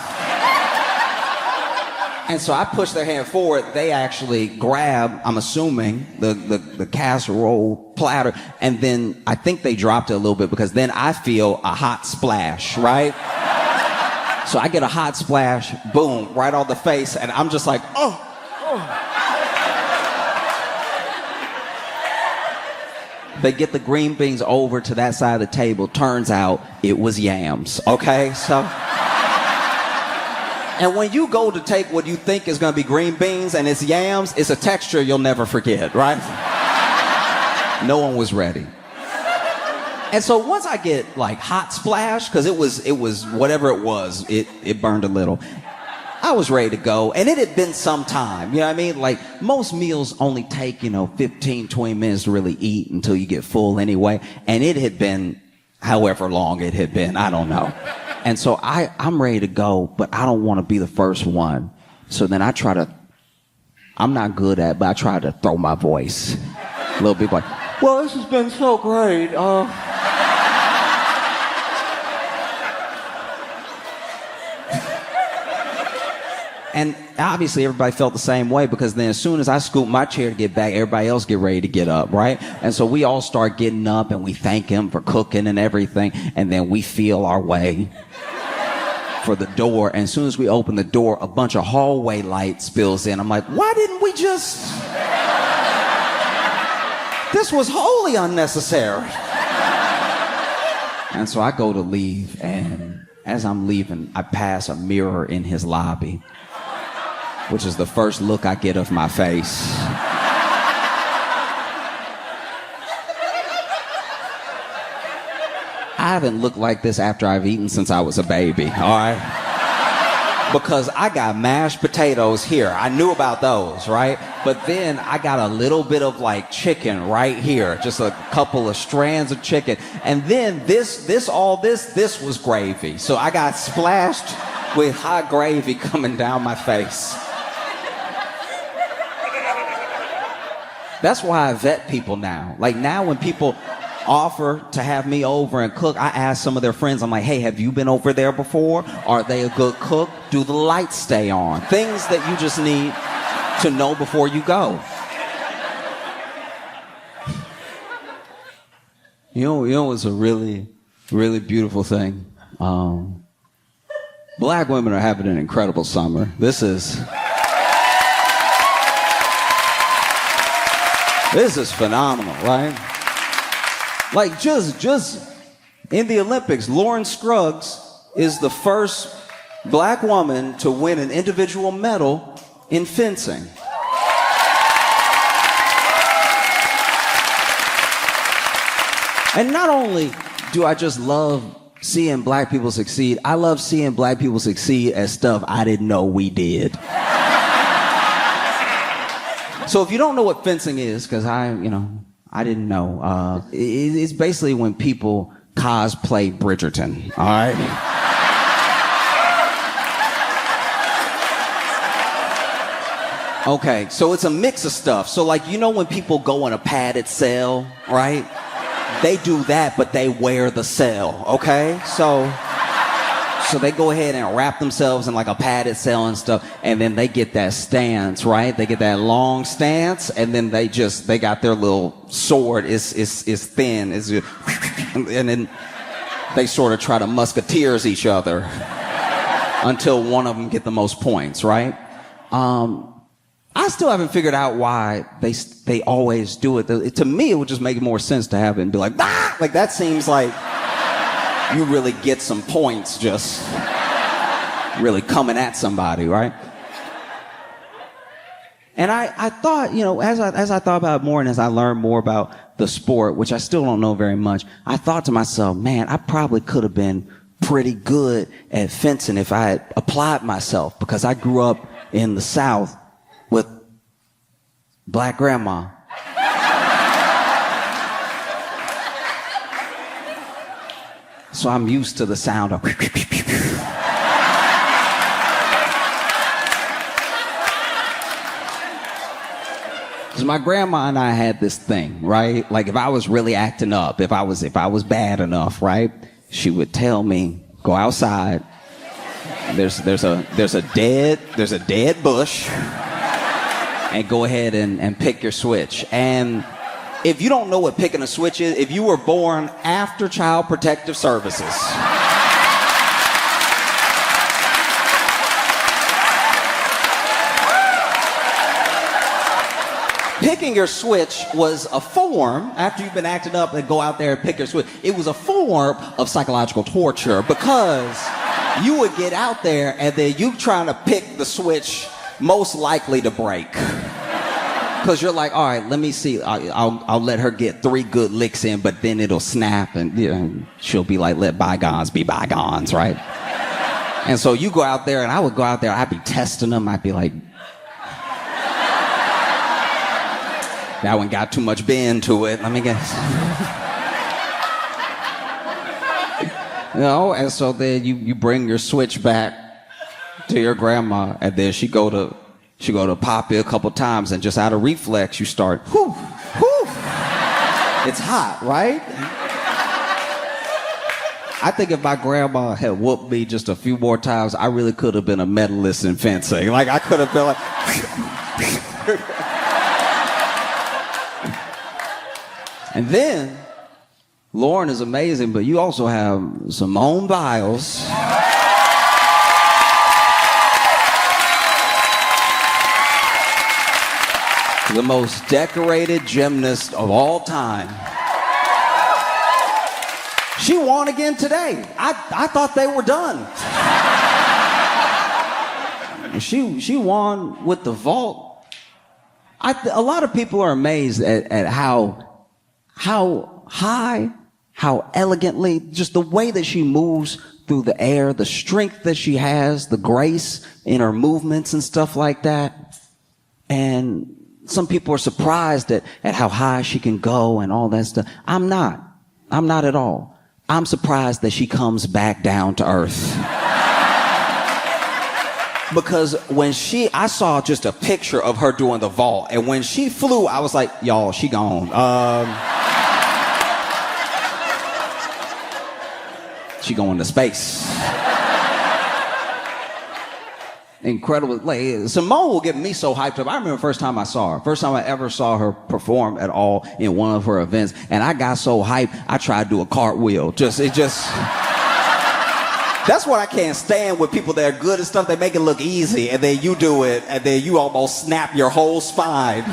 And so I push their hand forward. They actually grab, I'm assuming, the casserole platter. And then I think they dropped it a little bit, because then I feel a hot splash, right? So I get a hot splash, boom, right on the face. And I'm just like, oh. They get the green beans over to that side of the table. Turns out it was yams, okay? So... And when you go to take what you think is going to be green beans and it's yams, it's a texture you'll never forget, right? No one was ready. And so once I get like hot splash, because it was whatever it was, it burned a little. I was ready to go, and it had been some time, you know what I mean? Like most meals only take, 15, 20 minutes to really eat until you get full anyway. And it had been however long it had been, I don't know. And so I'm ready to go, but I don't want to be the first one. So then I'm not good at it, but I try to throw my voice a little bit like, Well, this has been so great. And obviously everybody felt the same way, because then as soon as I scoop my chair to get back, everybody else get ready to get up, right? And so we all start getting up and we thank him for cooking and everything, and then we feel our way for the door. And as soon as we open the door, a bunch of hallway light spills in. I'm like, why didn't we just... This was wholly unnecessary. And so I go to leave, and as I'm leaving, I pass a mirror in his lobby, which is the first look I get of my face. I haven't looked like this after I've eaten since I was a baby, all right? Because I got mashed potatoes here. I knew about those, right? But then I got a little bit of like chicken right here, just a couple of strands of chicken. And then this was gravy. So I got splashed with hot gravy coming down my face. That's why I vet people now. Like now when people offer to have me over and cook, I ask some of their friends, I'm like, hey, have you been over there before? Are they a good cook? Do the lights stay on? Things that you just need to know before you go. You know it's a really, really beautiful thing. Black women are having an incredible summer. This is phenomenal, right? Like just in the Olympics, Lauren Scruggs is the first black woman to win an individual medal in fencing. And not only do I just love seeing black people succeed, I love seeing black people succeed at stuff I didn't know we did. So if you don't know what fencing is, because I didn't know. It's basically when people cosplay Bridgerton, all right? Okay, so it's a mix of stuff. So like, when people go on a padded sail, right? They do that, but they wear the sail, okay? So they go ahead and wrap themselves in like a padded sail and stuff, and then they get that stance, right? They get that long stance, and then they got their little sword is thin, and then they sort of try to musketeers each other until one of them get the most points, right? I still haven't figured out why they always do it. To me, it would just make more sense to have it and be like, ah! Like that seems like you really get some points just really coming at somebody, right? And I thought, as I thought about it more and as I learned more about the sport, which I still don't know very much, I thought to myself, man, I probably could have been pretty good at fencing if I had applied myself, because I grew up in the South with black grandma. So I'm used to the sound of... Because my grandma and I had this thing, right? Like if I was really acting up, if I was bad enough, right? She would tell me, go outside. There's a dead bush, and go ahead and pick your switch. And if you don't know what picking a switch is, if you were born after Child Protective Services, picking your switch was a form, after you've been acting up and go out there and pick your switch, it was a form of psychological torture, because you would get out there and then you trying to pick the switch most likely to break. Because you're like, all right, let me see. I'll let her get 3 good licks in, but then it'll snap and she'll be like, let bygones be bygones, right? And so you go out there, and I would go out there, I'd be testing them. I'd be like, that one got too much bend to it. Let me guess. And so then you bring your switch back to your grandma, and then she go to pop you a couple times, and just out of reflex, you start, whoo, whoo. It's hot, right? I think if my grandma had whooped me just a few more times, I really could have been a medalist in fencing. Like, I could have been like... And then, Lauren is amazing, but you also have Simone Biles. The most decorated gymnast of all time. She won again today. I thought they were done. She won with the vault. A lot of people are amazed at how high, how elegantly, just the way that she moves through the air, the strength that she has, the grace in her movements and stuff like that. And some people are surprised at how high she can go and all that stuff. I'm not at all. I'm surprised that she comes back down to earth. Because when I saw just a picture of her doing the vault, and when she flew, I was like, y'all, she gone. She going to space. Incredible. Like, Simone will get me so hyped up. I remember the first time I saw her. First time I ever saw her perform at all in one of her events. And I got so hyped, I tried to do a cartwheel. That's what I can't stand with people that are good at stuff. They make it look easy, and then you do it, and then you almost snap your whole spine.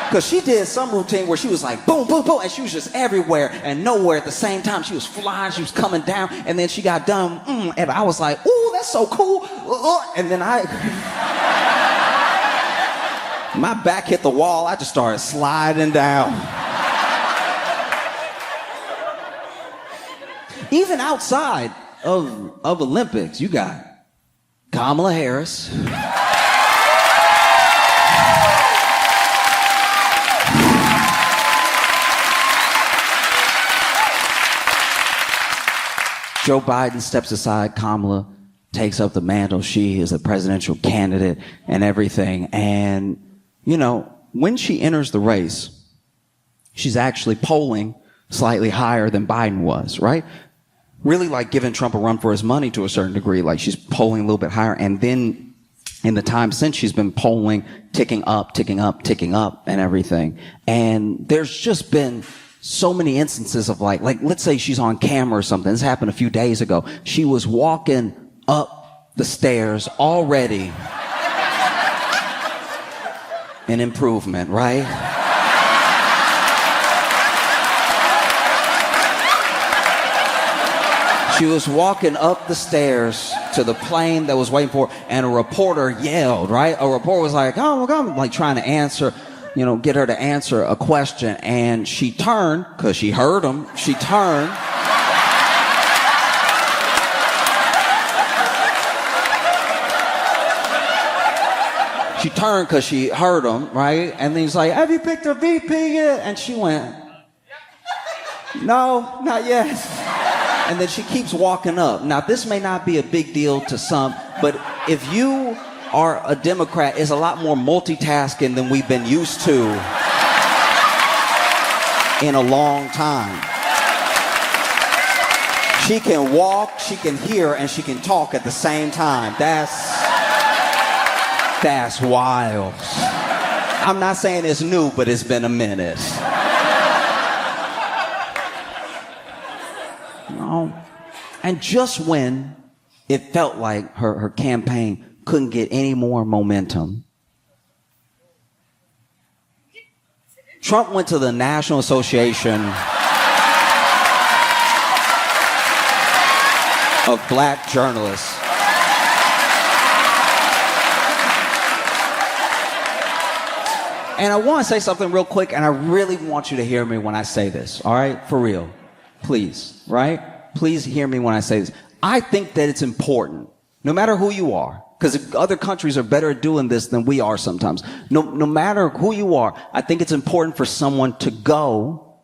Because she did some routine where she was like, boom, boom, boom, and she was just everywhere and nowhere at the same time. She was flying, she was coming down, and then she got done, and I was like, ooh, that's so cool. And then my back hit the wall. I just started sliding down. Even outside of Olympics, you got Kamala Harris. Joe Biden steps aside, Kamala takes up the mantle. She is a presidential candidate and everything. And, you know, when she enters the race, she's actually polling slightly higher than Biden was, right? Really like giving Trump a run for his money to a certain degree. Like, she's polling a little bit higher. And then in the time since, she's been polling, ticking up and everything. And there's just been so many instances of like let's say she's on camera or something. This happened a few days ago. She was walking up the stairs already. An improvement, right? She was walking up the stairs to the plane that was waiting for her, and a reporter yelled, right? A reporter was like, oh, I'm like trying to answer, get her to answer a question. And she turned, because she heard him, she turned. She turned because she heard him, right? And then he's like, have you picked a VP yet? And she went, no, not yet. And then she keeps walking up. Now, this may not be a big deal to some, but if you are a Democrat, it's a lot more multitasking than we've been used to in a long time. She can walk, she can hear, and she can talk at the same time. That's wild. I'm not saying it's new, but it's been a minute. And just when it felt like her campaign couldn't get any more momentum, Trump went to the National Association of Black Journalists. And I want to say something real quick, and I really want you to hear me when I say this, all right? For real. Please, right? Please hear me when I say this. I think that it's important, no matter who you are, because other countries are better at doing this than we are sometimes. No matter who you are, I think it's important for someone to go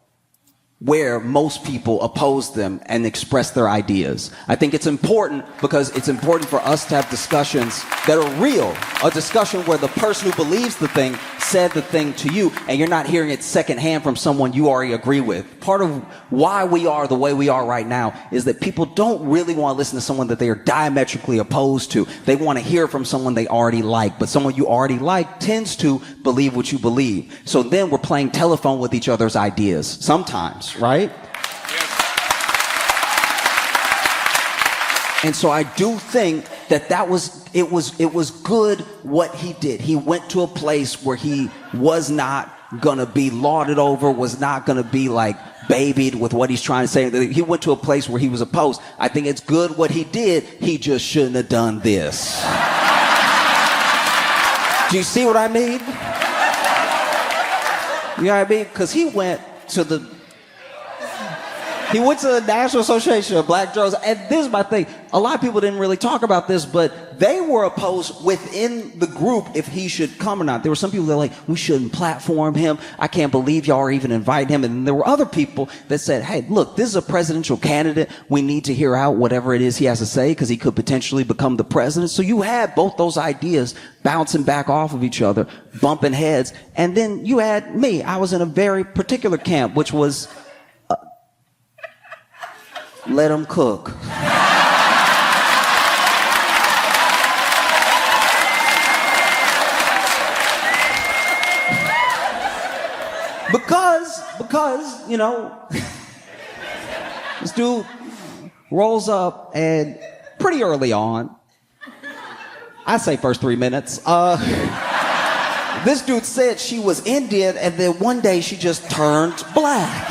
where most people oppose them and express their ideas. I think it's important because it's important for us to have discussions that are real. A discussion where the person who believes the thing said the thing to you and you're not hearing it secondhand from someone you already agree with. Part of why we are the way we are right now is that people don't really want to listen to someone that they are diametrically opposed to. They want to hear from someone they already like, but someone you already like tends to believe what you believe. So then we're playing telephone with each other's ideas sometimes, right? And so I do think that it was good what he did. He went to a place where he was not gonna be lauded over, was not gonna be like babied with what he's trying to say. He went to a place where he was opposed. I think it's good what he did. He just shouldn't have done this. Do you see what I mean? You know what I mean? Because he went to the National Association of Black Journalists, and this is my thing. A lot of people didn't really talk about this, but they were opposed within the group if he should come or not. There were some people that were like, we shouldn't platform him. I can't believe y'all are even inviting him. And there were other people that said, hey, look, this is a presidential candidate. We need to hear out whatever it is he has to say because he could potentially become the president. So you had both those ideas bouncing back off of each other, bumping heads. And then you had me. I was in a very particular camp, which was let him cook. Because, you know, this dude rolls up and pretty early on, I say first 3 minutes, this dude said she was Indian and then one day she just turned black.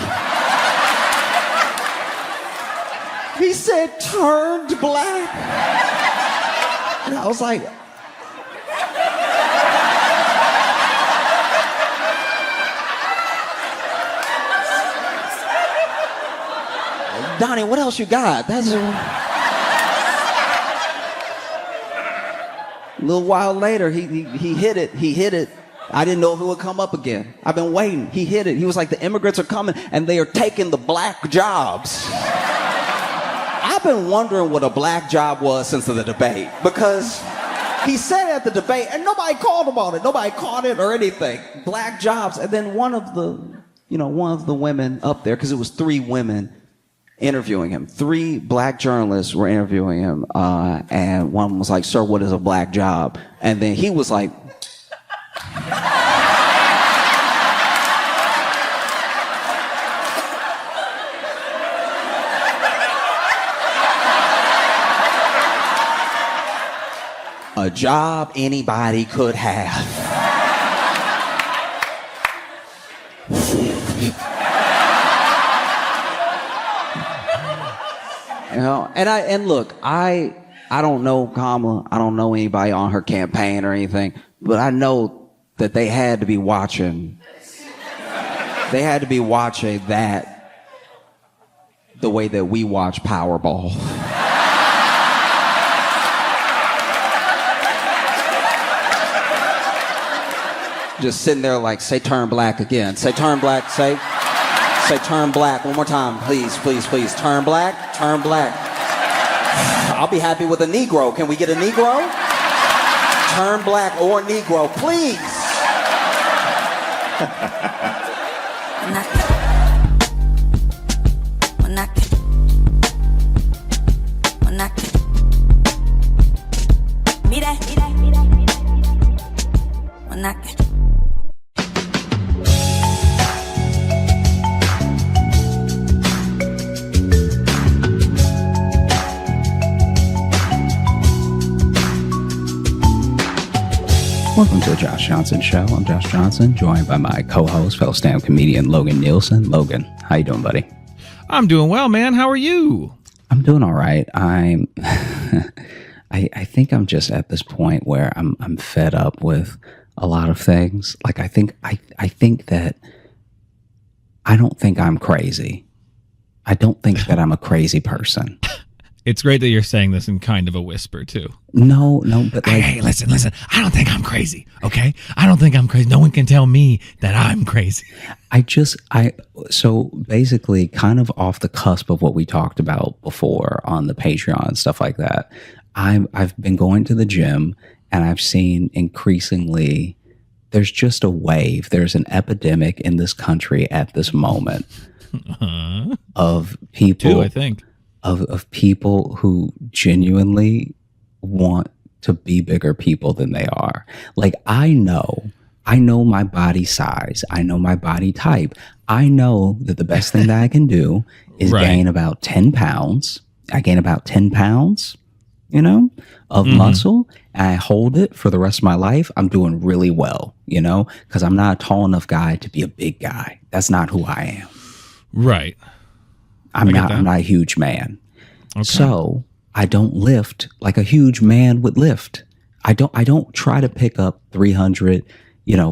He said, turned black. And I was like, Donnie, what else you got? That's a little while later, he hit it. He hit it. I didn't know if it would come up again. I've been waiting. He hit it. He was like, the immigrants are coming and they are taking the black jobs. I've been wondering what a black job was since the debate because he said it at the debate and nobody called him on it. Nobody caught it or anything. Black jobs. And then one of the women up there, because it was 3 women interviewing him. 3 black journalists were interviewing him. And one was like, sir, what is a black job? And then he was like, a job anybody could have. You know, and look, I don't know Kamala. I don't know anybody on her campaign or anything, but I know that they had to be watching. They had to be watching that the way that we watch Powerball. Just sitting there like, say turn black again. Say turn black, say turn black. One more time, please, please, please. Turn black, turn black. I'll be happy with a Negro. Can we get a Negro? Turn black or Negro, please. Welcome to the Josh Johnson Show. I'm Josh Johnson, joined by my co-host, fellow stand-up comedian Logan Nielsen. Logan, how you doing, buddy? I'm doing well, man. How are you? I'm doing all right. I think I'm just at this point where I'm fed up with a lot of things. Like I think that I don't think I'm crazy. I don't think that I'm a crazy person. It's great that you're saying this in kind of a whisper too. No, but like, Hey, listen. I don't think I'm crazy. Okay, I don't think I'm crazy. No one can tell me that I'm crazy. So basically, kind of off the cusp of what we talked about before on the Patreon and stuff like that. I've been going to the gym, and I've seen increasingly there's just a wave. There's an epidemic in this country at this moment of people. Two, I think. Of people who genuinely want to be bigger people than they are. Like, I know my body size. I know my body type. I know that the best thing that I can do is gain about 10 pounds. I gain about 10 pounds, of muscle, and I hold it for the rest of my life. I'm doing really well, because I'm not a tall enough guy to be a big guy. That's not who I am. Right. I'm not a huge man. Okay. So I don't lift like a huge man would lift. I don't try to pick up 300,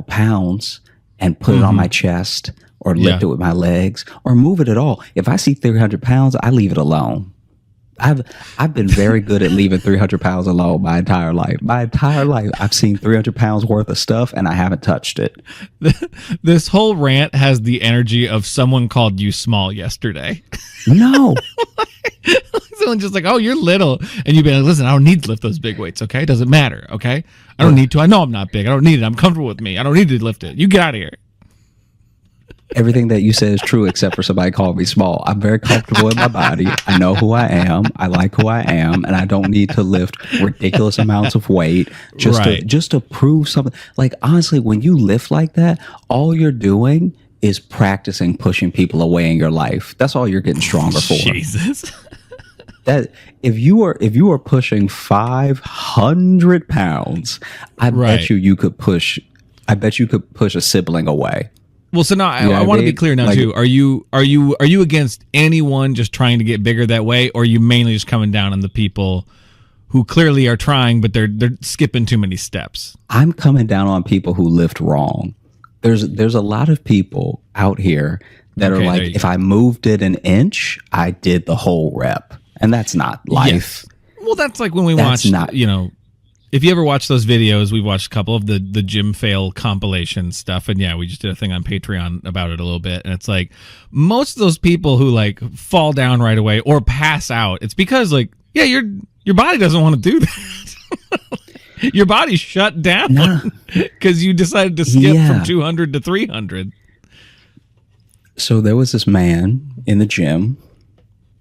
pounds and put it on my chest or lift it with my legs or move it at all. If I see 300 pounds, I leave it alone. I've been very good at leaving 300 pounds alone my entire life. My entire life, I've seen 300 pounds worth of stuff and I haven't touched it. This whole rant has the energy of someone called you small yesterday. No. Someone just like, oh, you're little. And you've been like, listen, I don't need to lift those big weights, okay? Doesn't matter, okay? I don't need to. I know I'm not big. I don't need it. I'm comfortable with me. I don't need to lift it. You get out of here. Everything that you said is true except for somebody calling me small. I'm very comfortable in my body. I know who I am. I like who I am, and I don't need to lift ridiculous amounts of weight just to prove something. Like, honestly, when you lift like that, all you're doing is practicing pushing people away in your life. That's all you're getting stronger for. Jesus. That if you are pushing 500 pounds, I bet you could push a sibling away. Well, so now I want to be clear now too. Are you against anyone just trying to get bigger that way, or are you mainly just coming down on the people who clearly are trying, but they're skipping too many steps? I'm coming down on people who lift wrong. There's a lot of people out here that are like, if I moved it an inch, I did the whole rep, and that's not life. Yes. Well, that's like when we watched, if you ever watch those videos, we've watched a couple of the gym fail compilation stuff. And yeah, we just did a thing on Patreon about it a little bit. And it's like most of those people who like fall down right away or pass out, it's because like, yeah, your body doesn't want to do that. Your body shut down because you decided to skip from 200 to 300. So there was this man in the gym.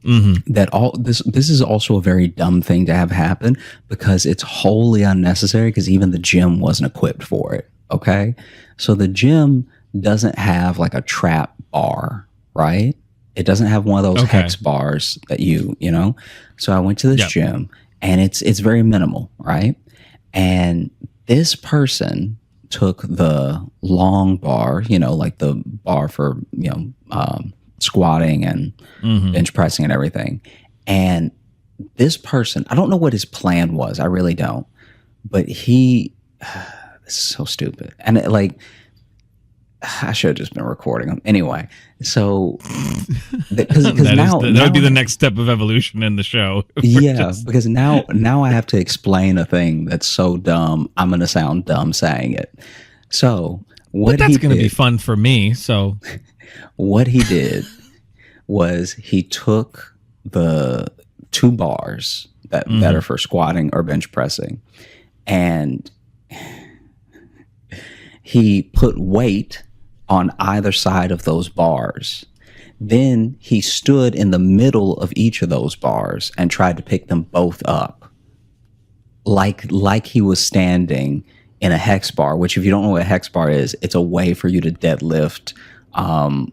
That this is also a very dumb thing to have happen because it's wholly unnecessary because even the gym wasn't equipped for it. Okay. So the gym doesn't have like a trap bar, right? It doesn't have one of those hex bars that so I went to this gym and it's very minimal, right? And this person took the long bar, like the bar for, squatting and bench pressing and everything. And this person, I don't know what his plan was. I really don't. But this is so stupid. And I should have just been recording him. Anyway, so because that would be the next step of evolution in the show. Because now I have to explain a thing that's so dumb. I'm going to sound dumb saying it. So but that's going to be fun for me. So what he did was he took the 2 bars that are for squatting or bench pressing, and he put weight on either side of those bars. Then he stood in the middle of each of those bars and tried to pick them both up, like he was standing in a hex bar, which if you don't know what a hex bar is, it's a way for you to deadlift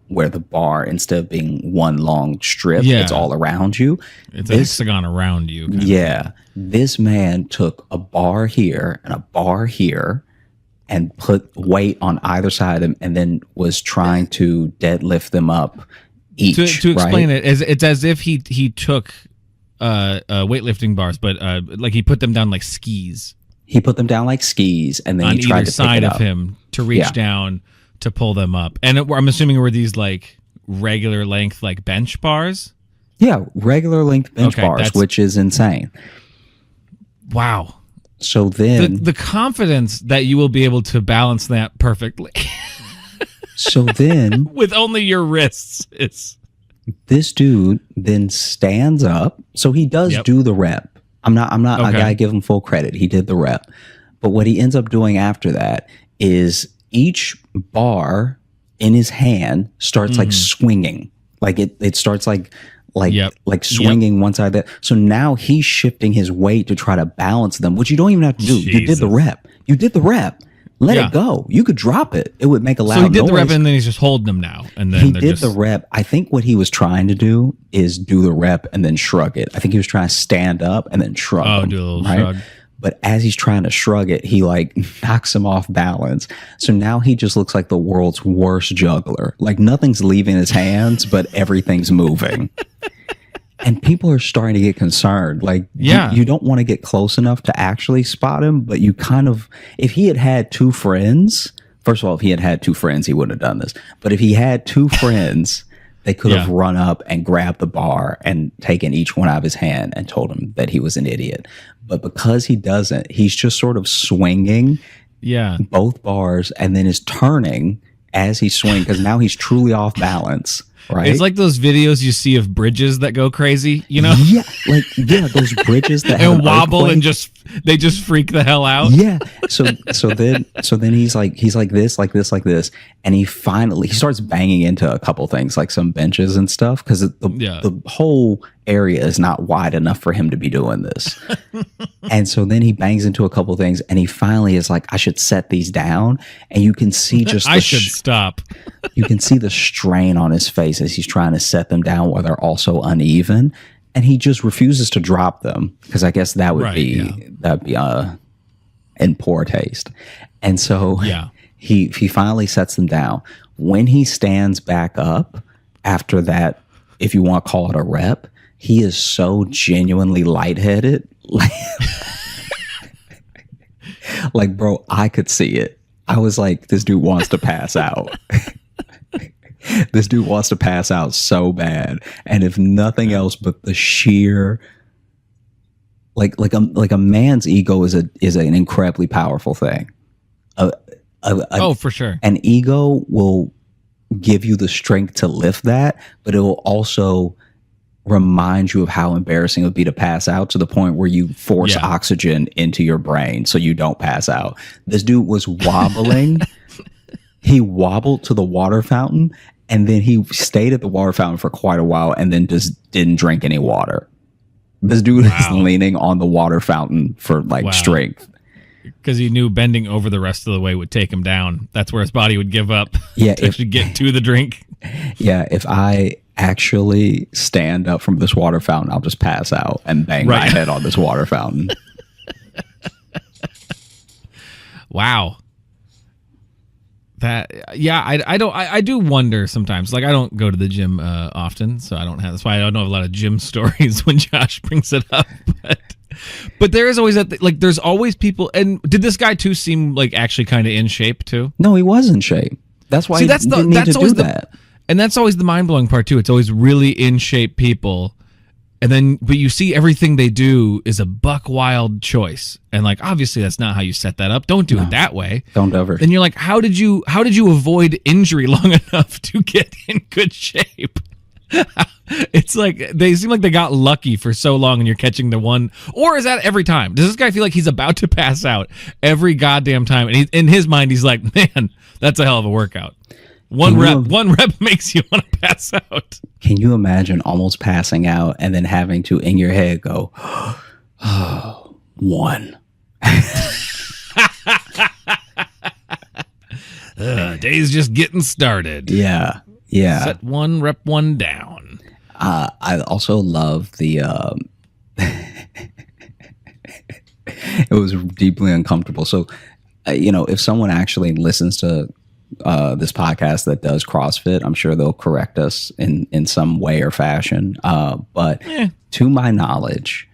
where the bar, instead of being one long strip, it's all around you. It's a hexagon around you. This man took a bar here and a bar here and put weight on either side of them and then was trying to deadlift them up each. To explain it, it's as if he took weightlifting bars, but like he put them down like skis. He put them down like skis, and then on he tried either to side pick it of up. him to reach down to pull them up. And I'm assuming were these like regular length like bench bars? Yeah, regular length bench bars, which is insane. Wow. So then the confidence that you will be able to balance that perfectly. So then with only your wrists, this dude then stands up. So he does do the rep. I'm not I gotta give him full credit. He did the rep. But what he ends up doing after that is each bar in his hand starts like swinging. Like it starts like swinging one side. That so now he's shifting his weight to try to balance them, which you don't even have to do. Jesus. You did the rep. You did the rep. Let it go. You could drop it. It would make a loud noise. So he did the rep and then he's just holding them now. And then he did the rep. I think what he was trying to do is do the rep and then shrug it. I think he was trying to stand up and then shrug. Oh, do a little shrug. But as he's trying to shrug it, he like knocks him off balance. So now he just looks like the world's worst juggler. Like nothing's leaving his hands, but everything's moving. And people are starting to get concerned. Like, you don't want to get close enough to actually spot him, but you kind of, if he had had two friends, first of all, if he had had two friends, he wouldn't have done this. But if he had two friends, they could have run up and grabbed the bar and taken each one out of his hand and told him that he was an idiot. But because he doesn't, he's just sort of swinging both bars and then is turning as he swings because now he's truly off balance. Right? It's like those videos you see of bridges that go crazy, you know? Yeah, those bridges that and wobble and they just freak the hell out. Yeah. So then he's like this, and he starts banging into a couple things like some benches and stuff because the whole area is not wide enough for him to be doing this. And so then he bangs into a couple things, and he finally is like, I should set these down, and you can see just I should stop. You can see the strain on his face as he's trying to set them down while they're also uneven, and he just refuses to drop them because I guess that would be in poor taste. And so he finally sets them down. When he stands back up after that, if you want to call it a rep, he is so genuinely lightheaded. Like, bro, I could see it. I was like, this dude wants to pass out. This dude wants to pass out so bad. And if nothing else but the sheer like a man's ego is an incredibly powerful thing. For sure. An ego will give you the strength to lift that, but it will also remind you of how embarrassing it would be to pass out to the point where you force oxygen into your brain so you don't pass out. This dude was wobbling. He wobbled to the water fountain, and then he stayed at the water fountain for quite a while and then just didn't drink any water. This dude is leaning on the water fountain for strength. Because he knew bending over the rest of the way would take him down. That's where his body would give up to actually get to the drink. Yeah, if I actually stand up from this water fountain, I'll just pass out and bang my head on this water fountain. Wow. I do wonder sometimes. Like, I don't go to the gym often, so that's why I don't know a lot of gym stories when Josh brings it up. But there is always there's always people. And did this guy too seem like actually kind of in shape too? No, he was in shape. That's why he didn't need to do that. And that's always the mind blowing part too. It's always really in shape people. But you see everything they do is a buck wild choice. And obviously that's not how you set that up. Don't do it that way. Don't ever. And you're like, how did you avoid injury long enough to get in good shape? It's like they seem like they got lucky for so long and you're catching the one. Or is that every time? Does this guy feel like he's about to pass out every goddamn time? And in his mind, he's like, man, that's a hell of a workout. One rep makes you want to pass out. Can you imagine almost passing out and then having to, in your head, go, oh, one. Day's just getting started. Yeah. Set one, rep one down. I also love the... it was deeply uncomfortable. So, if someone actually listens to this podcast that does CrossFit, I'm sure they'll correct us in some way or fashion. But to my knowledge,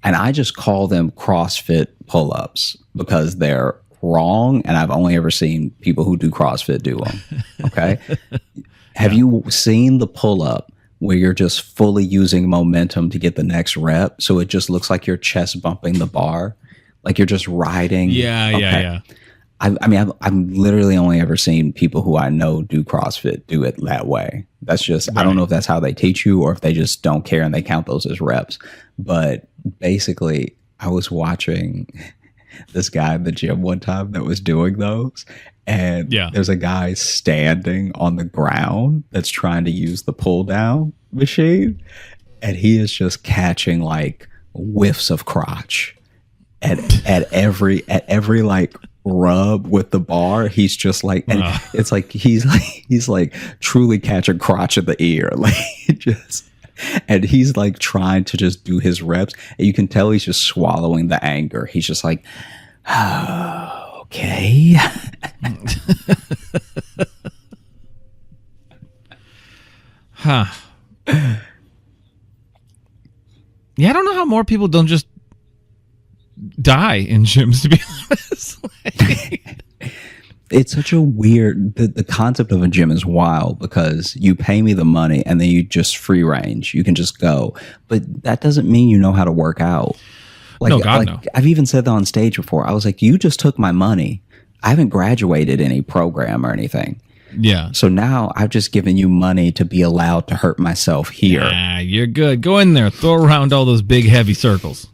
and I just call them CrossFit pull-ups because they're wrong, and I've only ever seen people who do CrossFit do them. Okay. Have you seen the pull-up where you're just fully using momentum to get the next rep. So it just looks like you're chest bumping the bar, like you're just riding. Yeah. I mean, I've literally only ever seen people who I know do CrossFit do it that way. That's just, right. I don't know if that's how they teach you or if they just don't care and they count those as reps. But basically, I was watching this guy in the gym one time that was doing those. And there's a guy standing on the ground that's trying to use the pull down machine. And he is just catching like whiffs of crotch at every like rub with the bar. He's just like, and it's like he's like truly catching crotch in the ear. Like just, and he's like trying to just do his reps. And you can tell he's just swallowing the anger. He's just like, okay. Huh. Yeah, I don't know how more people don't just die in gyms, to be honest. It's such a weird, the concept of a gym is wild because you pay me the money and then you just free range. You can just go. But that doesn't mean you know how to work out. Like, no, God, no. I've even said that on stage before. I was like, you just took my money. I haven't graduated any program or anything. Yeah. So now I've just given you money to be allowed to hurt myself here. Nah, you're good. Go in there. Throw around all those big, heavy circles.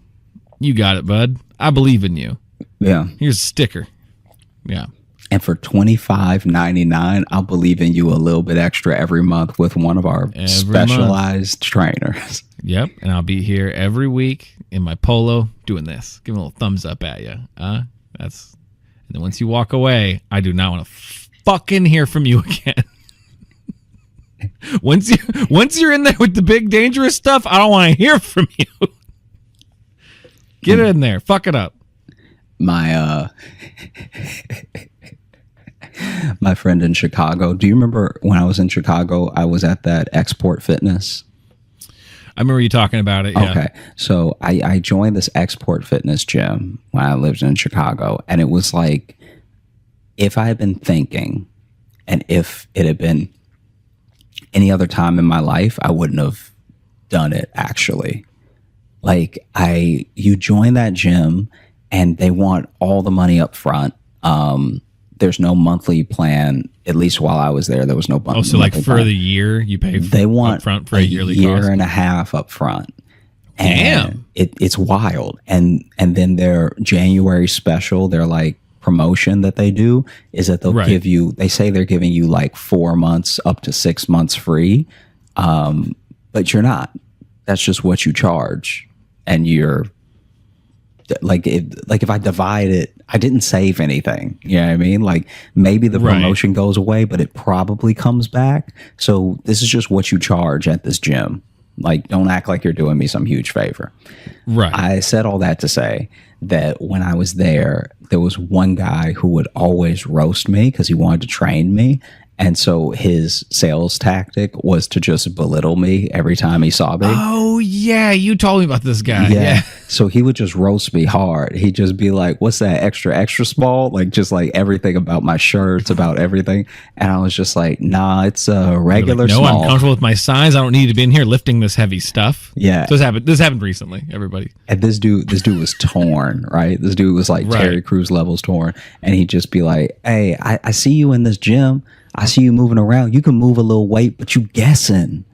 You got it, bud. I believe in you. Yeah. Here's a sticker. Yeah. And for $25.99, I'll believe in you a little bit extra every month with one of our specialized trainers. Yep. And I'll be here every week in my polo doing this. Giving a little thumbs up at you. And then once you walk away, I do not want to fucking hear from you again. Once you're in there with the big dangerous stuff, I don't want to hear from you. Get in there. Fuck it up. My my friend in Chicago. Do you remember when I was in Chicago, I was at that Export Fitness? I remember you talking about it. Yeah. Okay. So I joined this Export Fitness gym when I lived in Chicago. And it was like, if I had been thinking and if it had been any other time in my life, I wouldn't have done it actually. Like you join that gym and they want all the money up front. There's no monthly plan. At least while I was there was no monthly. Oh, so like for plan. the year you pay they want up front for a yearly year cost? And a half up front. Damn. And it's wild. And then their January special, their like promotion that they do is that they'll give you, they say they're giving you like 4 months up to 6 months free. But you're not. That's just what you charge. And you're like if I divide it, I didn't save anything. You know what I mean? Like maybe the promotion goes away, but it probably comes back. So this is just what you charge at this gym. Like don't act like you're doing me some huge favor. Right. I said all that to say that when I was there was one guy who would always roast me because he wanted to train me. And so his sales tactic was to just belittle me every time he saw me. Oh, yeah. You told me about this guy. Yeah. So he would just roast me hard. He'd just be like, what's that, extra small? Like, just like everything about my shirts, about everything. And I was just like, nah, it's a regular no, small. I'm comfortable with my size. I don't need to be in here lifting this heavy stuff. Yeah. So this happened recently, everybody. And this dude was torn, right? This dude was like Terry Crews levels torn. And he'd just be like, hey, I see you in this gym. I see you moving around. You can move a little weight, but you guessing.